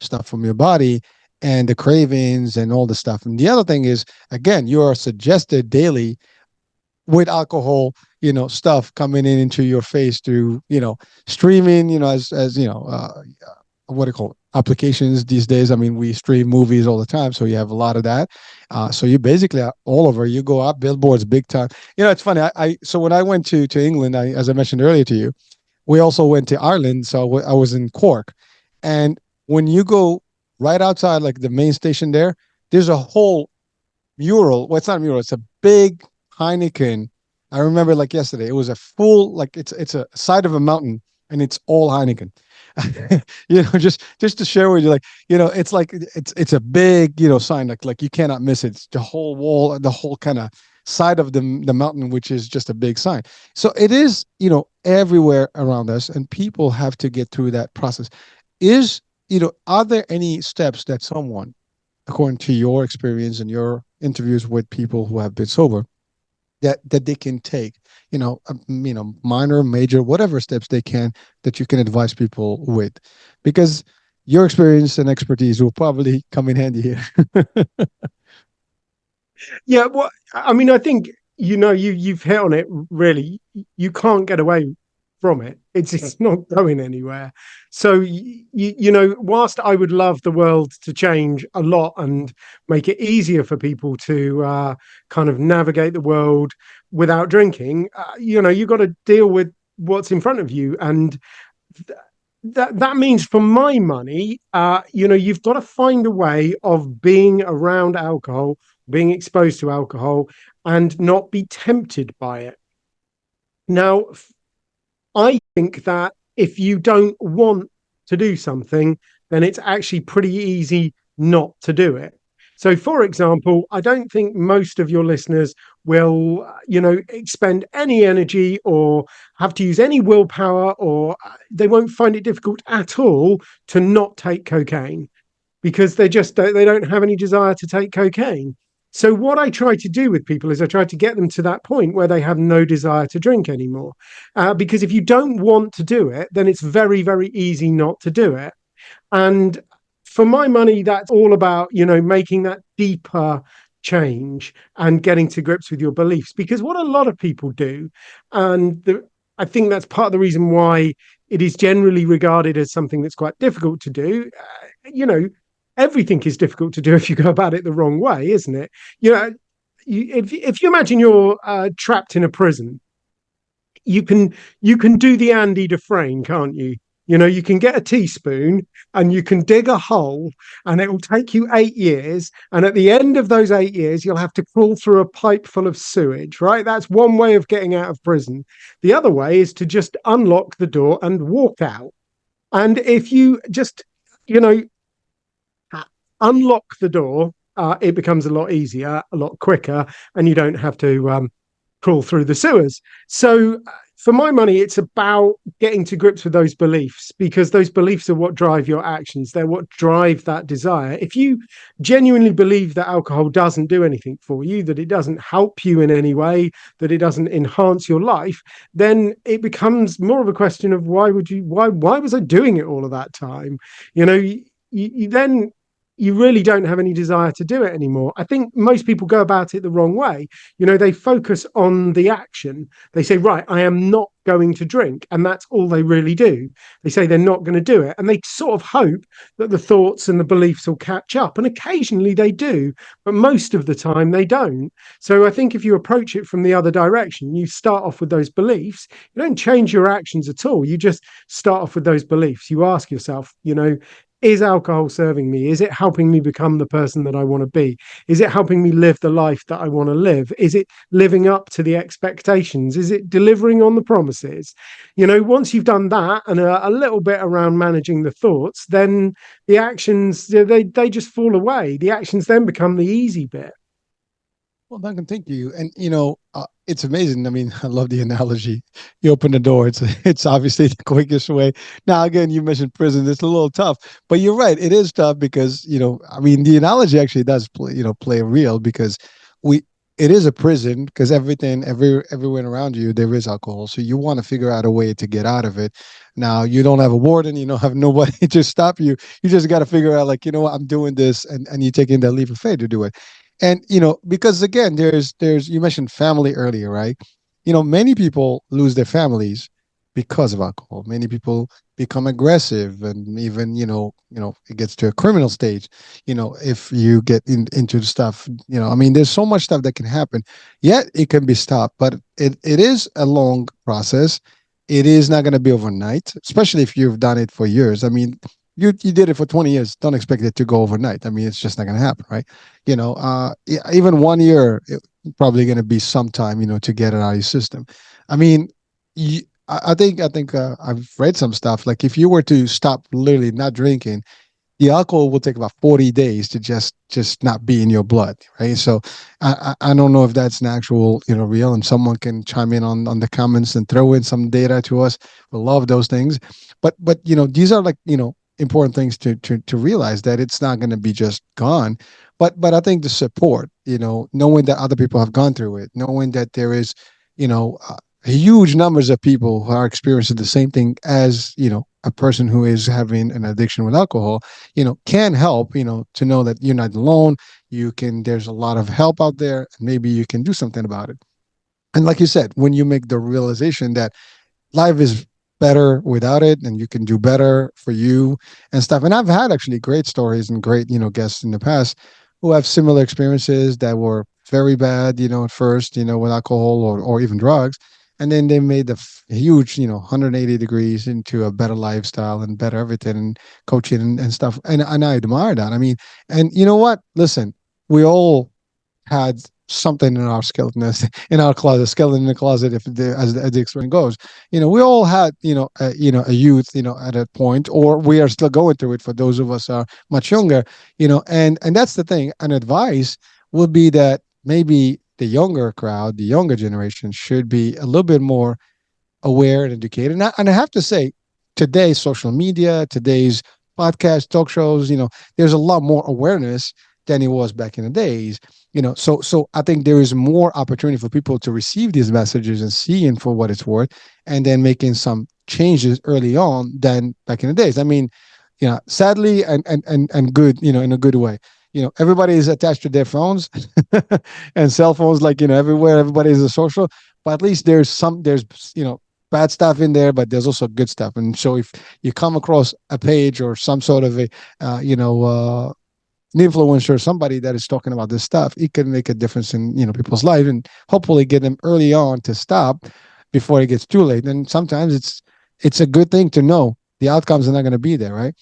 stuff from your body, and the cravings and all the stuff. And the other thing is, again, you are suggested daily with alcohol, stuff coming in into your face through, streaming, as what do you call it? Applications these days. I mean, we stream movies all the time, so you have a lot of that. So you basically are all over. You go out billboards big time. It's funny. So when I went to England, as I mentioned earlier to you, we also went to Ireland. So I was in Cork, and when you go right outside, like the main station there, there's a whole mural. Well, it's not a mural. It's a big Heineken. I remember like yesterday. It was a full, like, it's a side of a mountain, and it's all Heineken. Just to share with you, like, it's like it's a big sign, like you cannot miss it. It's the whole wall, the whole kind of side of the mountain, which is just a big sign. So it is everywhere around us, and people have to get through that process. Is are there any steps that someone, according to your experience and your interviews with people who have been sober, that they can take, minor, major, whatever steps they can, that you can advise people with, because your experience and expertise will probably come in handy here. Yeah, well, I mean, I think you've hit on it really. You can't get away from it. It's not going anywhere. So whilst I would love the world to change a lot and make it easier for people to kind of navigate the world without drinking, you've got to deal with what's in front of you, and that means, for my money, you've got to find a way of being around alcohol, being exposed to alcohol, and not be tempted by it. Now, I think that if you don't want to do something, then it's actually pretty easy not to do it. So, for example, I don't think most of your listeners will, expend any energy or have to use any willpower, or they won't find it difficult at all to not take cocaine, because they don't have any desire to take cocaine. So what I try to do with people is I try to get them to that point where they have no desire to drink anymore. Because if you don't want to do it, then it's very, very easy not to do it. And for my money, that's all about, making that deeper change and getting to grips with your beliefs. Because what a lot of people do, and I think that's part of the reason why it is generally regarded as something that's quite difficult to do. Everything is difficult to do if you go about it the wrong way, isn't it? If you imagine you're trapped in a prison, you can do the Andy Dufresne, can't you? You can get a teaspoon and you can dig a hole, and it will take you 8 years. And at the end of those 8 years, you'll have to crawl through a pipe full of sewage, right? That's one way of getting out of prison. The other way is to just unlock the door and walk out. And if you just, you know, unlock the door, it becomes a lot easier, a lot quicker, and you don't have to crawl through the sewers. So, for my money, it's about getting to grips with those beliefs, because those beliefs are what drive your actions. They're what drive that desire. If you genuinely believe that alcohol doesn't do anything for you, that it doesn't help you in any way, that it doesn't enhance your life, then it becomes more of a question of why was I doing it all of that time? You then you really don't have any desire to do it anymore. I think most people go about it the wrong way. You know, they focus on the action. They say, right, I am not going to drink. And that's all they really do. They say they're not going to do it. And they sort of hope that the thoughts and the beliefs will catch up. And occasionally they do, but most of the time they don't. So I think if you approach it from the other direction, you start off with those beliefs, you don't change your actions at all. You just start off with those beliefs. You ask yourself, you know, is alcohol serving me? Is it helping me become the person that I want to be? Is it helping me live the life that I want to live? Is it living up to the expectations? Is it delivering on the promises? You know, once you've done that and a little bit around managing the thoughts, then the actions, they just fall away. The actions then become the easy bit. Well, Duncan, thank you. And it's amazing. I mean, I love the analogy. You open the door. It's obviously the quickest way. Now, again, you mentioned prison. It's a little tough, but you're right. It is tough because I mean, the analogy actually does play real because we it is a prison because everywhere around you there is alcohol. So you want to figure out a way to get out of it. Now you don't have a warden. You don't have nobody to stop you. You just got to figure out like what, I'm doing this, and you taking that leap of faith to do it. And because again there's you mentioned family earlier, right? Many people lose their families because of alcohol. Many people become aggressive, and even it gets to a criminal stage. If you get into the stuff, I mean, there's so much stuff that can happen. Yet it can be stopped, but it is a long process. It is not going to be overnight, especially if you've done it for years. I mean, you did it for 20 years. Don't expect it to go overnight. I mean, it's just not going to happen, right? Even 1 year, probably going to be some time, to get it out of your system. I mean, I think I've read some stuff like if you were to stop literally not drinking, the alcohol will take about 40 days to just not be in your blood, right? So I don't know if that's an actual real, and someone can chime in on the comments and throw in some data to us. We love those things, but these are like important things to realize that it's not going to be just gone. But I think the support, knowing that other people have gone through it, knowing that there is huge numbers of people who are experiencing the same thing as a person who is having an addiction with alcohol, can help, to know that you're not alone. There's a lot of help out there, and maybe you can do something about it. And like you said, when you make the realization that life is better without it, and you can do better for you and stuff. And I've had actually great stories and great guests in the past who have similar experiences that were very bad at first, with alcohol or even drugs, and then they made the huge 180 degrees into a better lifestyle and better everything, and coaching and stuff. And I admire that. I mean, and you know what, listen, we all had something in our skeleton, in our closet, skeleton in the closet, if as the expression goes. We all had a youth at a point, or we are still going through it for those of us who are much younger. And that's the thing. An advice would be that maybe the younger crowd, the younger generation, should be a little bit more aware and educated. And I have to say, today's social media, today's podcast, talk shows, there's a lot more awareness than it was back in the days. So I think there is more opportunity for people to receive these messages and seeing for what it's worth, and then making some changes early on than back in the days. I mean, sadly and good, in a good way. Everybody is attached to their phones and cell phones, like everywhere. Everybody is a social, but at least there's bad stuff in there, but there's also good stuff. And so if you come across a page or some sort of a an influencer, somebody that is talking about this stuff, it can make a difference in people's life, and hopefully get them early on to stop before it gets too late. And sometimes it's a good thing to know the outcomes are not going to be there, right?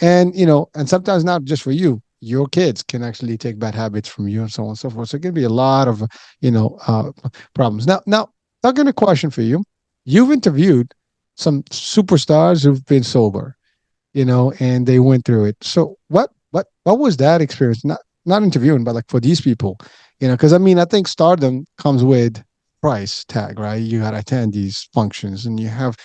And and sometimes not just for you, your kids can actually take bad habits from you, and so on and so forth. So it can be a lot of problems. Now, I've got a question for you. You've interviewed some superstars who've been sober, and they went through it. So what was that experience? Not interviewing, but like for these people, because I mean, I think stardom comes with price tag, right? You got to attend these functions, and you have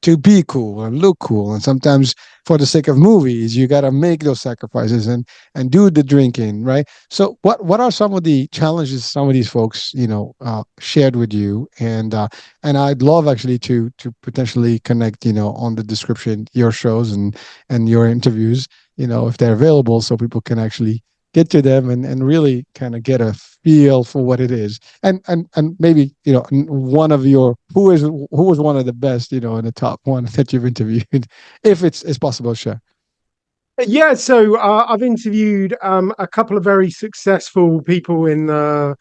to be cool and look cool, and sometimes for the sake of movies, you got to make those sacrifices and do the drinking, right? So what are some of the challenges some of these folks shared with you? And I'd love actually to potentially connect on the description your shows and your interviews, if they're available, so people can actually get to them and really kind of get a feel for what it is. And maybe, one of your who was one of the best, in the top one that you've interviewed, if it's possible, sure. Yeah, so I've interviewed a couple of very successful people in the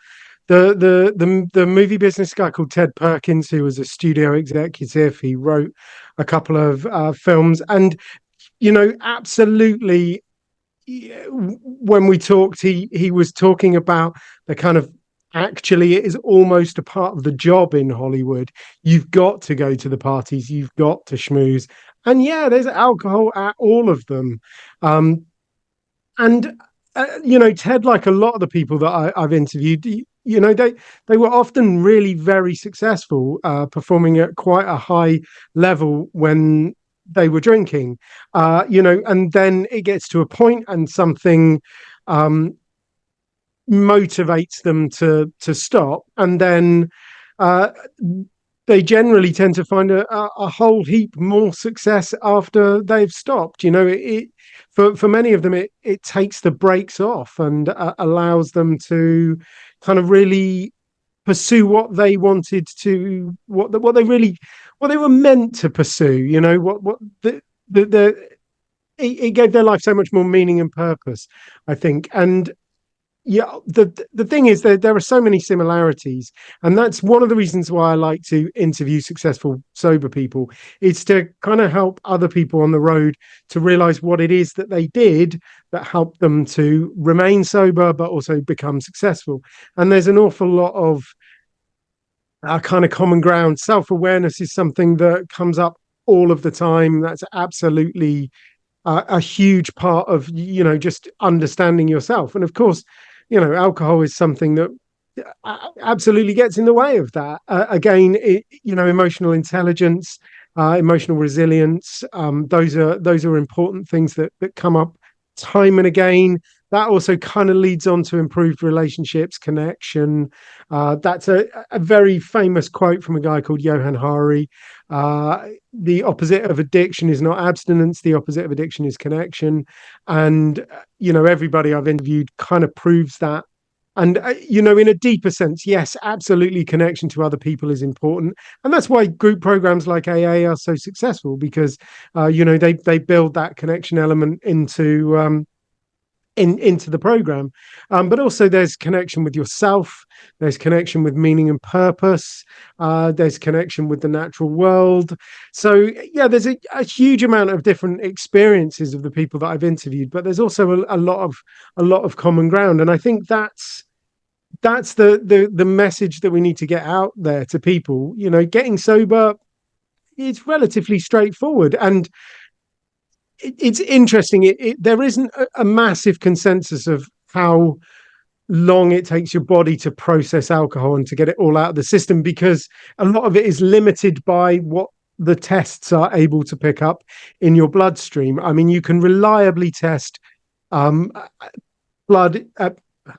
movie business. A guy called Ted Perkins, who was a studio executive. He wrote a couple of films, and absolutely, when we talked, he was talking about the kind of, actually it is almost a part of the job in Hollywood. You've got to go to the parties, you've got to schmooze, and yeah, there's alcohol at all of them. Um, and Ted, like a lot of the people that I've interviewed, they were often really very successful, performing at quite a high level when they were drinking. And then it gets to a point and something um, motivates them to stop, and then uh, they generally tend to find a whole heap more success after they've stopped. For many of them, it takes the brakes off and allows them to kind of really pursue what they wanted to, what they were meant to pursue. What the it gave their life so much more meaning and purpose, I think. And yeah, the thing is that there are so many similarities, and that's one of the reasons why I like to interview successful sober people. It's to kind of help other people on the road to realize what it is that they did that helped them to remain sober but also become successful. And there's an awful lot of kind of common ground. Self-awareness is something that comes up all of the time. That's absolutely a huge part of just understanding yourself. And of course, alcohol is something that absolutely gets in the way of that. Again, emotional intelligence, emotional resilience, those are important things that come up time and again. That also kind of leads on to improved relationships, connection. That's a very famous quote from a guy called Johan Hari. The opposite of addiction is not abstinence. The opposite of addiction is connection. And, everybody I've interviewed kind of proves that. And, in a deeper sense, yes, absolutely, connection to other people is important. And that's why group programs like AA are so successful, because, they build that connection element into the program. But also there's connection with yourself, there's connection with meaning and purpose, there's connection with the natural world. So yeah, there's a huge amount of different experiences of the people that I've interviewed, but there's also a lot of common ground. And I think that's the message that we need to get out there to people. Getting sober is relatively straightforward, and it's interesting. There isn't a massive consensus of how long it takes your body to process alcohol and to get it all out of the system, because a lot of it is limited by what the tests are able to pick up in your bloodstream. I mean, you can reliably test um, blood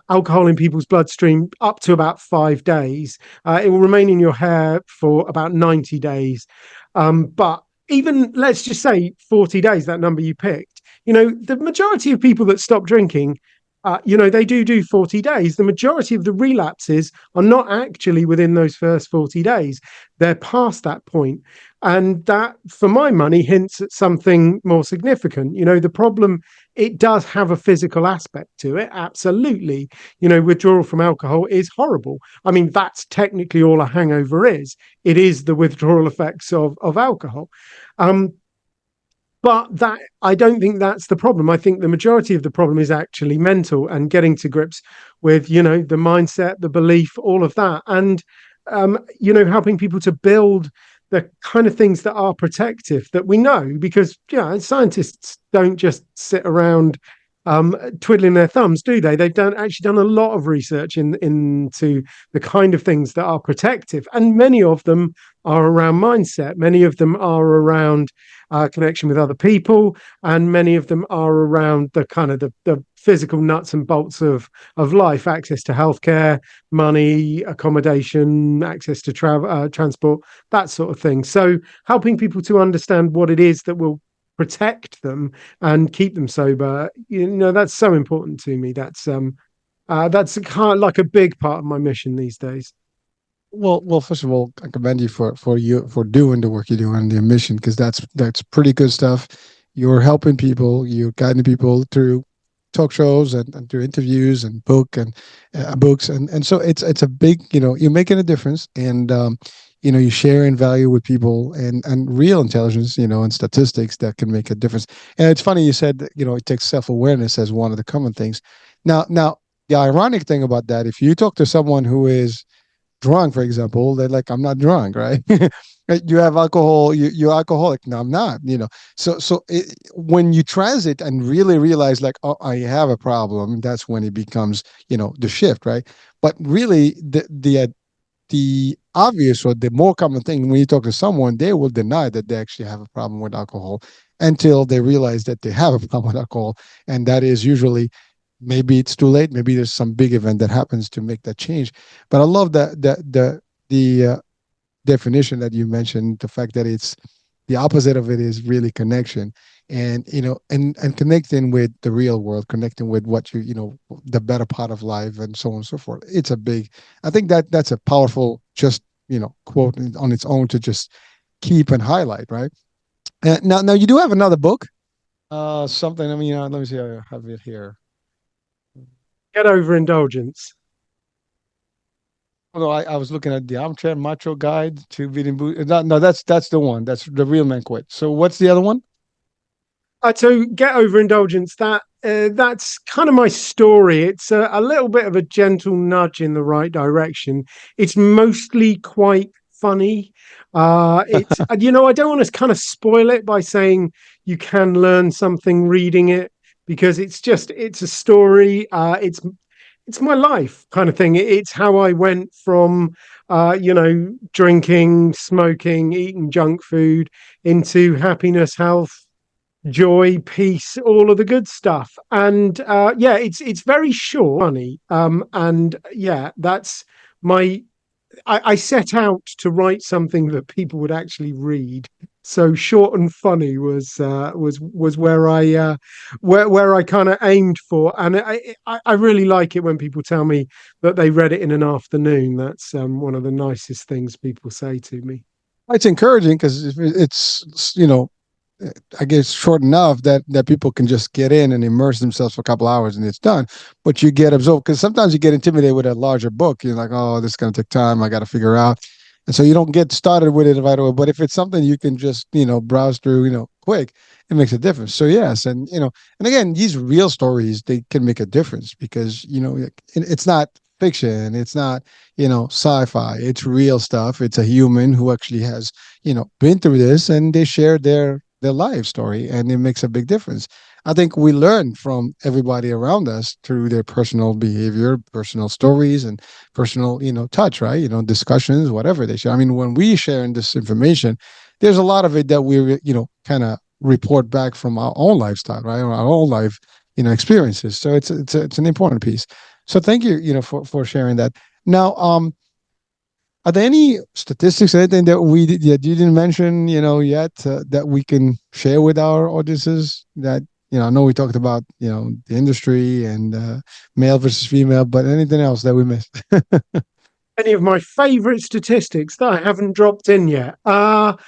alcohol in people's bloodstream up to about 5 days. It will remain in your hair for about 90 days. But even, let's just say 40 days, that number you picked, the majority of people that stop drinking, they do 40 days. The majority of the relapses are not actually within those first 40 days. They're past that point. And that, for my money, hints at something more significant. The problem, it does have a physical aspect to it. Absolutely. Withdrawal from alcohol is horrible. I mean, that's technically all a hangover is. It is the withdrawal effects of alcohol. But that, I don't think that's the problem. I think the majority of the problem is actually mental, and getting to grips with, the mindset, the belief, all of that. And, helping people to build the kind of things that are protective, that we know, because scientists don't just sit around twiddling their thumbs, do they? They've actually done a lot of research into the kind of things that are protective, and many of them are around mindset. Many of them are around connection with other people, and many of them are around the kind of the physical nuts and bolts of life: access to healthcare, money, accommodation, access to travel, transport, that sort of thing. So helping people to understand what it is that will protect them and keep them sober. That's so important to me. That's kind of like a big part of my mission these days. Well, first of all, I commend you for doing the work you do on the mission because that's pretty good stuff. You're helping people, you're guiding people through talk shows and through interviews and books and so it's a big you're making a difference and you're sharing value with people and real intelligence and statistics that can make a difference. And it's funny you said that, it takes self-awareness as one of the common things. Now the ironic thing about that, if you talk to someone who is drunk, for example, they're like, I'm not drunk, right? Right, you have alcohol, you're alcoholic. No, I'm not, when you transit and really realize like, oh, I have a problem, that's when it becomes, the shift, right? But really the obvious or the more common thing when you talk to someone, they will deny that they actually have a problem with alcohol until they realize that they have a problem with alcohol. And that is usually maybe it's too late. Maybe there's some big event that happens to make that change. But I love that the definition that you mentioned, the fact that it's the opposite of it is really connection and and connecting with the real world, connecting with what the better part of life and so on and so forth. It's a big, I think that's a powerful just quote on its own to just keep and highlight, right? Now you do have another book, something. I mean, let me see, I have it here. Get over indulgence. Although I was looking at the Armchair Macho Guide to Beating Boot. No, no, that's the one. That's the Real Men Quit. So what's the other one? So get over indulgence. That's kind of my story. It's a little bit of a gentle nudge in the right direction. It's mostly quite funny. It's I don't want to kind of spoil it by saying you can learn something reading it because it's a story. It's my life kind of thing. It's how I went from drinking, smoking, eating junk food into happiness, health, joy, peace, all of the good stuff. And yeah, it's very short, funny. And yeah, that's my. I set out to write something that people would actually read. So short and funny was where I kind of aimed for, and I really like it when people tell me that they read it in an afternoon. That's one of the nicest things people say to me. It's encouraging because it's I guess short enough that people can just get in and immerse themselves for a couple hours and it's done. But you get absorbed because sometimes you get intimidated with a larger book. You're like, oh, this is going to take time. I got to figure out, and so you don't get started with it right away. But if it's something you can just browse through quick, it makes a difference. So yes, and again, these real stories they can make a difference because it's not fiction. It's not sci-fi. It's real stuff. It's a human who actually has been through this and they share their life story and it makes a big difference. I think we learn from everybody around us through their personal behavior, personal stories and personal touch, right? Discussions, whatever they share. I mean, when we share in this information, there's a lot of it that we kind of report back from our own lifestyle, right? Or our own life experiences. So it's an important piece. So thank you for sharing that. Now are there any statistics, anything that that you didn't mention, yet that we can share with our audiences? That I know we talked about, the industry and male versus female, but anything else that we missed? Any of my favorite statistics that I haven't dropped in yet? Oh,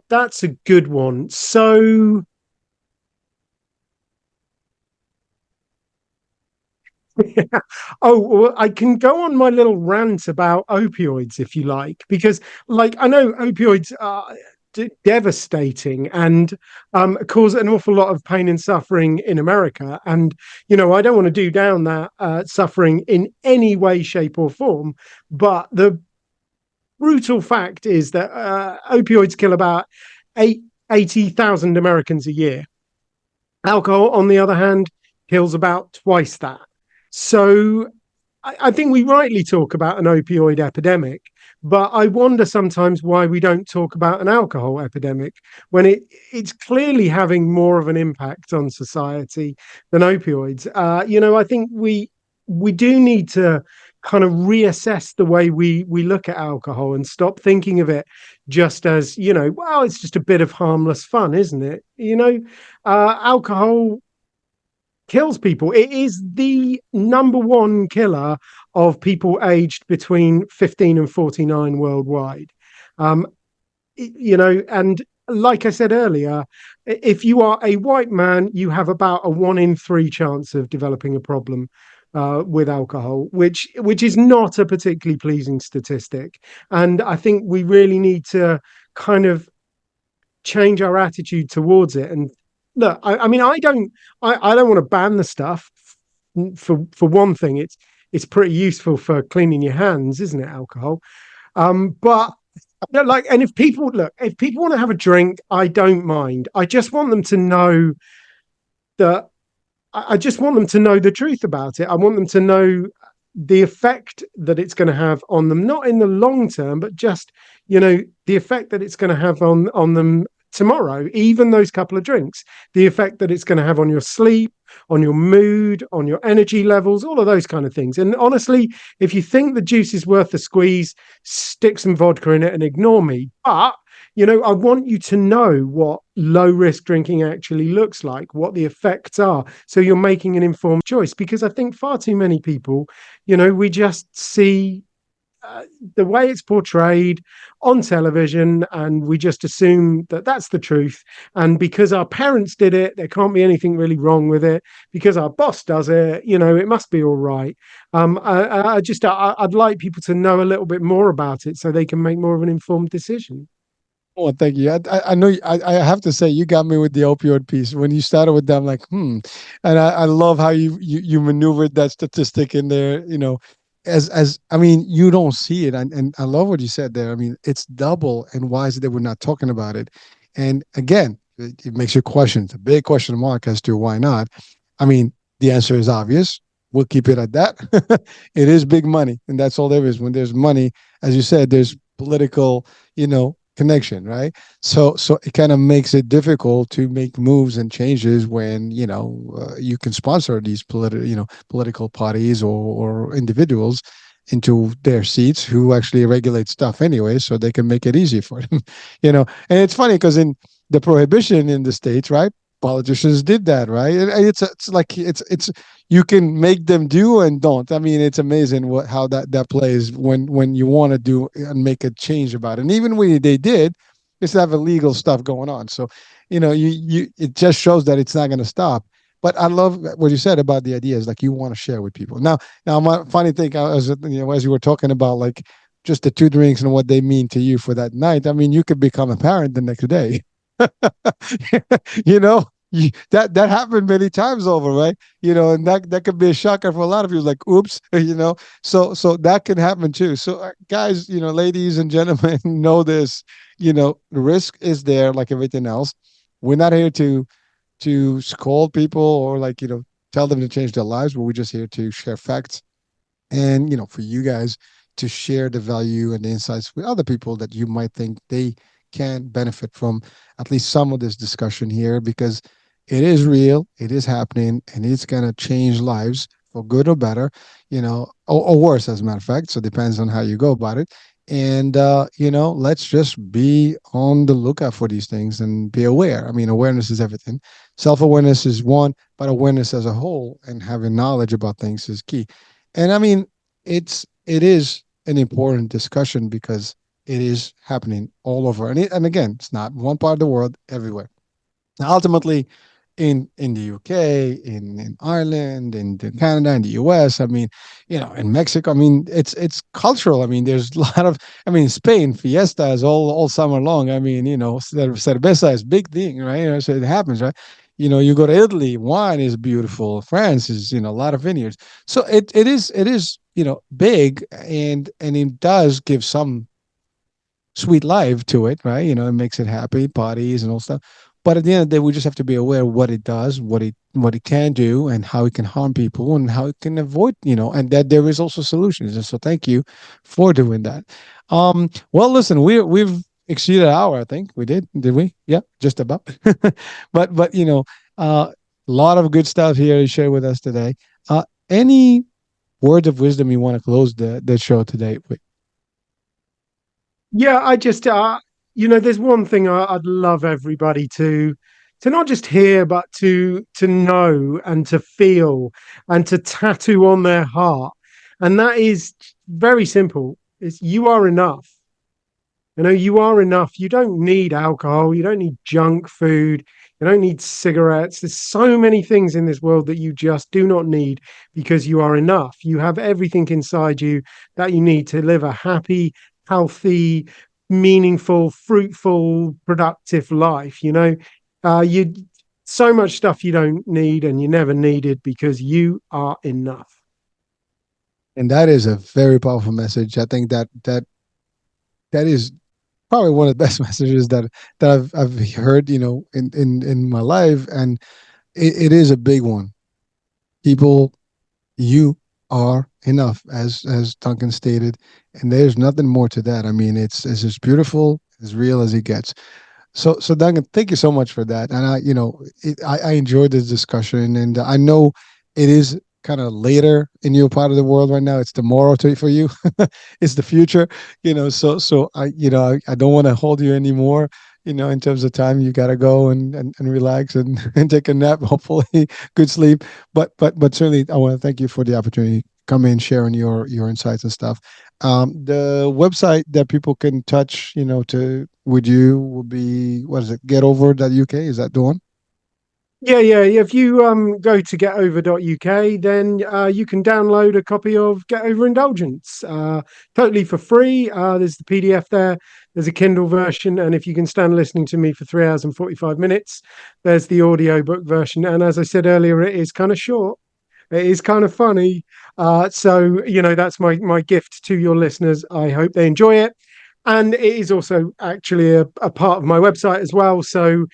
that's a good one. So oh, well, I can go on my little rant about opioids if you like, because, like, I know opioids are devastating and cause an awful lot of pain and suffering in America. And, I don't want to do down that suffering in any way, shape, or form. But the brutal fact is that opioids kill about 80,000 Americans a year. Alcohol, on the other hand, kills about twice that. So I think we rightly talk about an opioid epidemic, but I wonder sometimes why we don't talk about an alcohol epidemic when it's clearly having more of an impact on society than opioids. I think we do need to kind of reassess the way we look at alcohol and stop thinking of it just as, well, it's just a bit of harmless fun, isn't it? Alcohol kills people. It is the number one killer of people aged between 15 and 49 worldwide. Um, and like I said earlier, if you are a white man, you have about a 1 in 3 chance of developing a problem with alcohol, which is not a particularly pleasing statistic. And I think we really need to kind of change our attitude towards it. And look, I mean, I don't want to ban the stuff. For one thing, it's pretty useful for cleaning your hands, isn't it? Alcohol. But like, and if people want to have a drink, I don't mind. I just want them to know that I just want them to know the truth about it. I want them to know the effect that it's going to have on them, not in the long term, but just, the effect that it's going to have on them tomorrow, even those couple of drinks, the effect that it's going to have on your sleep, on your mood, on your energy levels, all of those kind of things. And honestly, if you think the juice is worth the squeeze, stick some vodka in it and ignore me. But I want you to know what low risk drinking actually looks like, what the effects are. So you're making an informed choice, because I think far too many people, we just see the way it's portrayed on television, and we just assume that that's the truth. And because our parents did it, there can't be anything really wrong with it. Because our boss does it, it must be all right. I'd like people to know a little bit more about it so they can make more of an informed decision. Oh, thank you. I know I have to say you got me with the opioid piece. When you started with that, I'm like, and I love how you maneuvered that statistic in there. As I mean, you don't see it, and I love what you said there. I mean, it's double, and why is it that we're not talking about it? And again, it makes you question. It's a big question mark as to why not. I mean, the answer is obvious. We'll keep it at that. It is big money, and that's all there is. When there's money, as you said, there's political, connection, right? So it kind of makes it difficult to make moves and changes when you can sponsor these political parties or individuals into their seats who actually regulate stuff anyway, so they can make it easy for them. And it's funny because in the prohibition in the states, right? Politicians did that, right? And it's like it's you can make them do and don't. I mean, it's amazing how that plays when you want to do and make a change about it. And even when they did, it's have illegal stuff going on. So, you it just shows that it's not going to stop. But I love what you said about the ideas, like you want to share with people. Now, my funny thing, as you were talking about, like just the 2 drinks and what they mean to you for that night. I mean, you could become a parent the next day. you know that happened many times over, right? And that could be a shocker for a lot of you, like oops. So that can happen too. So guys, ladies and gentlemen, know this. The risk is there, like everything else. We're not here to scold people or like tell them to change their lives, but we're just here to share facts, and for you guys to share the value and the insights with other people that you might think they can benefit from at least some of this discussion here, because it is real, it is happening, and it's going to change lives for good or better, or worse, as a matter of fact. So it depends on how you go about it. And let's just be on the lookout for these things and be aware. I mean, awareness is everything. Self-awareness is one, but awareness as a whole and having knowledge about things is key. And I mean, it is an important discussion because it is happening all over. And again, it's not one part of the world, everywhere. Now, ultimately, in the UK, in Ireland, in Canada, in the US, I mean, in Mexico, I mean, it's cultural. I mean, there's a lot of, I mean, Spain, fiesta is all summer long. I mean, cerveza is big thing, right? So it happens, right? You go to Italy, wine is beautiful. France is, a lot of vineyards. So it is, big, and it does give some sweet life to it, right? It makes it happy, parties and all stuff. But at the end of the day, we just have to be aware of what it does, what it can do, and how it can harm people, and how it can avoid, and that there is also solutions. And so, thank you for doing that. Well, listen, we've exceeded an hour. I think we did we? Yeah, just about. But a lot of good stuff here to share with us today. Any words of wisdom you want to close the show today with? Yeah, there's one thing I'd love everybody to not just hear, but to know and to feel and to tattoo on their heart. And that is very simple. It's you are enough. You are enough. You don't need alcohol. You don't need junk food. You don't need cigarettes. There's so many things in this world that you just do not need because you are enough. You have everything inside you that you need to live a happy, healthy, meaningful, fruitful, productive life. You so much stuff you don't need and you never needed because you are enough. And that is a very powerful message. I think that is probably one of the best messages that I've heard, in my life, and it is a big one. People, you are enough, as Duncan stated, and there's nothing more to that. I mean, it's as beautiful, as real as it gets. So Duncan, thank you so much for that. And I enjoyed this discussion, and I know it is kind of later in your part of the world right now. It's tomorrow for you. It's the future, So I don't want to hold you anymore. In terms of time, you got to go and relax and and take a nap. Hopefully, good sleep. But certainly, I want to thank you for the opportunity. Come in, sharing your insights and stuff. The website that people can touch, to with you will be, what is it? Getover.uk. Is that the one? Yeah. If you go to getover.uk, then you can download a copy of Get Over Indulgence totally for free. There's the PDF there. There's a Kindle version, and if you can stand listening to me for 3 hours and 45 minutes, there's the audiobook version. And as I said earlier, it is kind of short. It is kind of funny. So that's my gift to your listeners. I hope they enjoy it. And it is also actually a part of my website as well. So,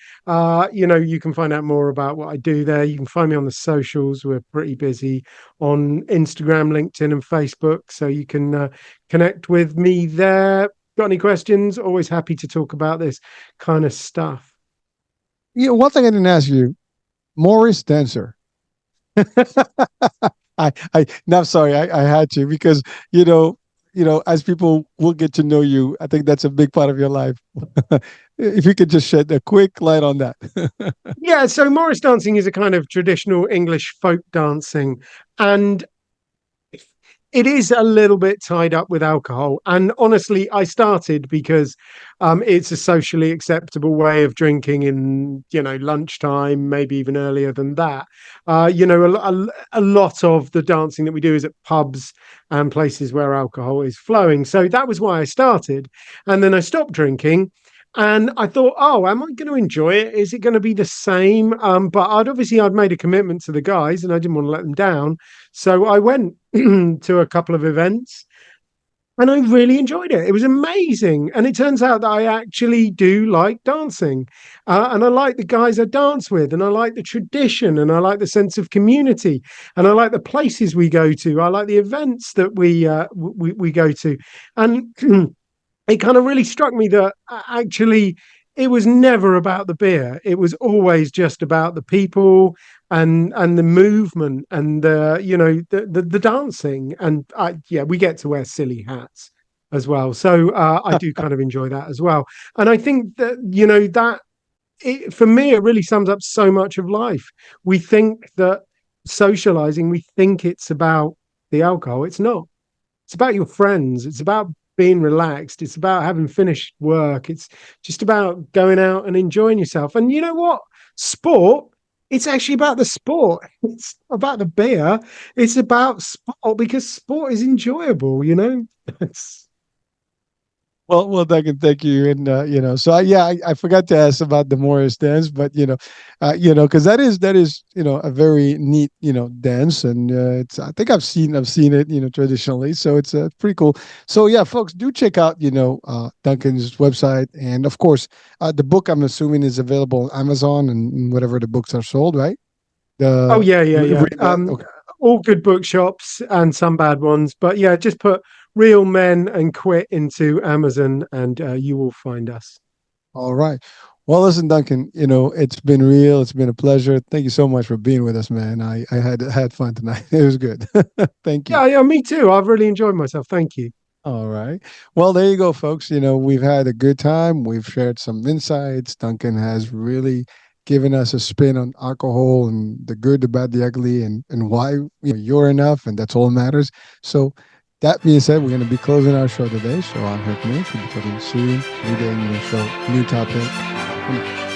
you can find out more about what I do there. You can find me on the socials. We're pretty busy on Instagram, LinkedIn, and Facebook. So you can connect with me there. Got any questions? Always happy to talk about this kind of stuff. One thing I didn't ask you, Morris Dancer. No, I'm sorry, I had to, because as people will get to know you, I think that's a big part of your life. If you could just shed a quick light on that. Yeah, so Morris dancing is a kind of traditional English folk dancing. And it is a little bit tied up with alcohol. And honestly, I started because it's a socially acceptable way of drinking in, lunchtime, maybe even earlier than that. A lot of the dancing that we do is at pubs and places where alcohol is flowing. So that was why I started. And then I stopped drinking. And I thought, oh, am I going to enjoy it? Is it going to be the same? But I'd made a commitment to the guys and I didn't want to let them down. So I went to a couple of events and I really enjoyed it. It was amazing. And it turns out that I actually do like dancing. And I like the guys I dance with, and I like the tradition, and I like the sense of community, and I like the places we go to. I like the events that we go to. And it kind of really struck me that actually it was never about the beer. It was always just about the people and the movement and the dancing. And yeah, we get to wear silly hats as well. So I do kind of enjoy that as well. And I think that for me it really sums up so much of life. We think that socializing, we think it's about the alcohol. It's not. It's about your friends. It's about being relaxed. It's about having finished work. It's just about going out and enjoying yourself. And you know what? Sport, it's actually about the sport. It's about the beer. It's about sport because sport is enjoyable. It's, Well, Duncan, thank you. And so I forgot to ask about the Morris dance, but because that is a very neat dance, and it's, I think I've seen it traditionally, so it's pretty cool. So yeah, folks, do check out Duncan's website, and of course the book, I'm assuming, is available on Amazon and whatever the books are sold, right? oh The yeah. Okay. All good bookshops and some bad ones, but yeah, just put Real Men and Quit into Amazon, and you will find us. All right. Well, listen, Duncan, it's been real. It's been a pleasure. Thank you so much for being with us, man. I had fun tonight. It was good. Thank you. Yeah, yeah, me too. I've really enjoyed myself. Thank you. All right. Well, there you go, folks. We've had a good time. We've shared some insights. Duncan has really given us a spin on alcohol and the good, the bad, the ugly, and why you're enough, and that's all that matters. So, that being said, we're going to be closing our show today. So, I'm Herc Mitch. We'll be talking soon. New day, new show, new topic.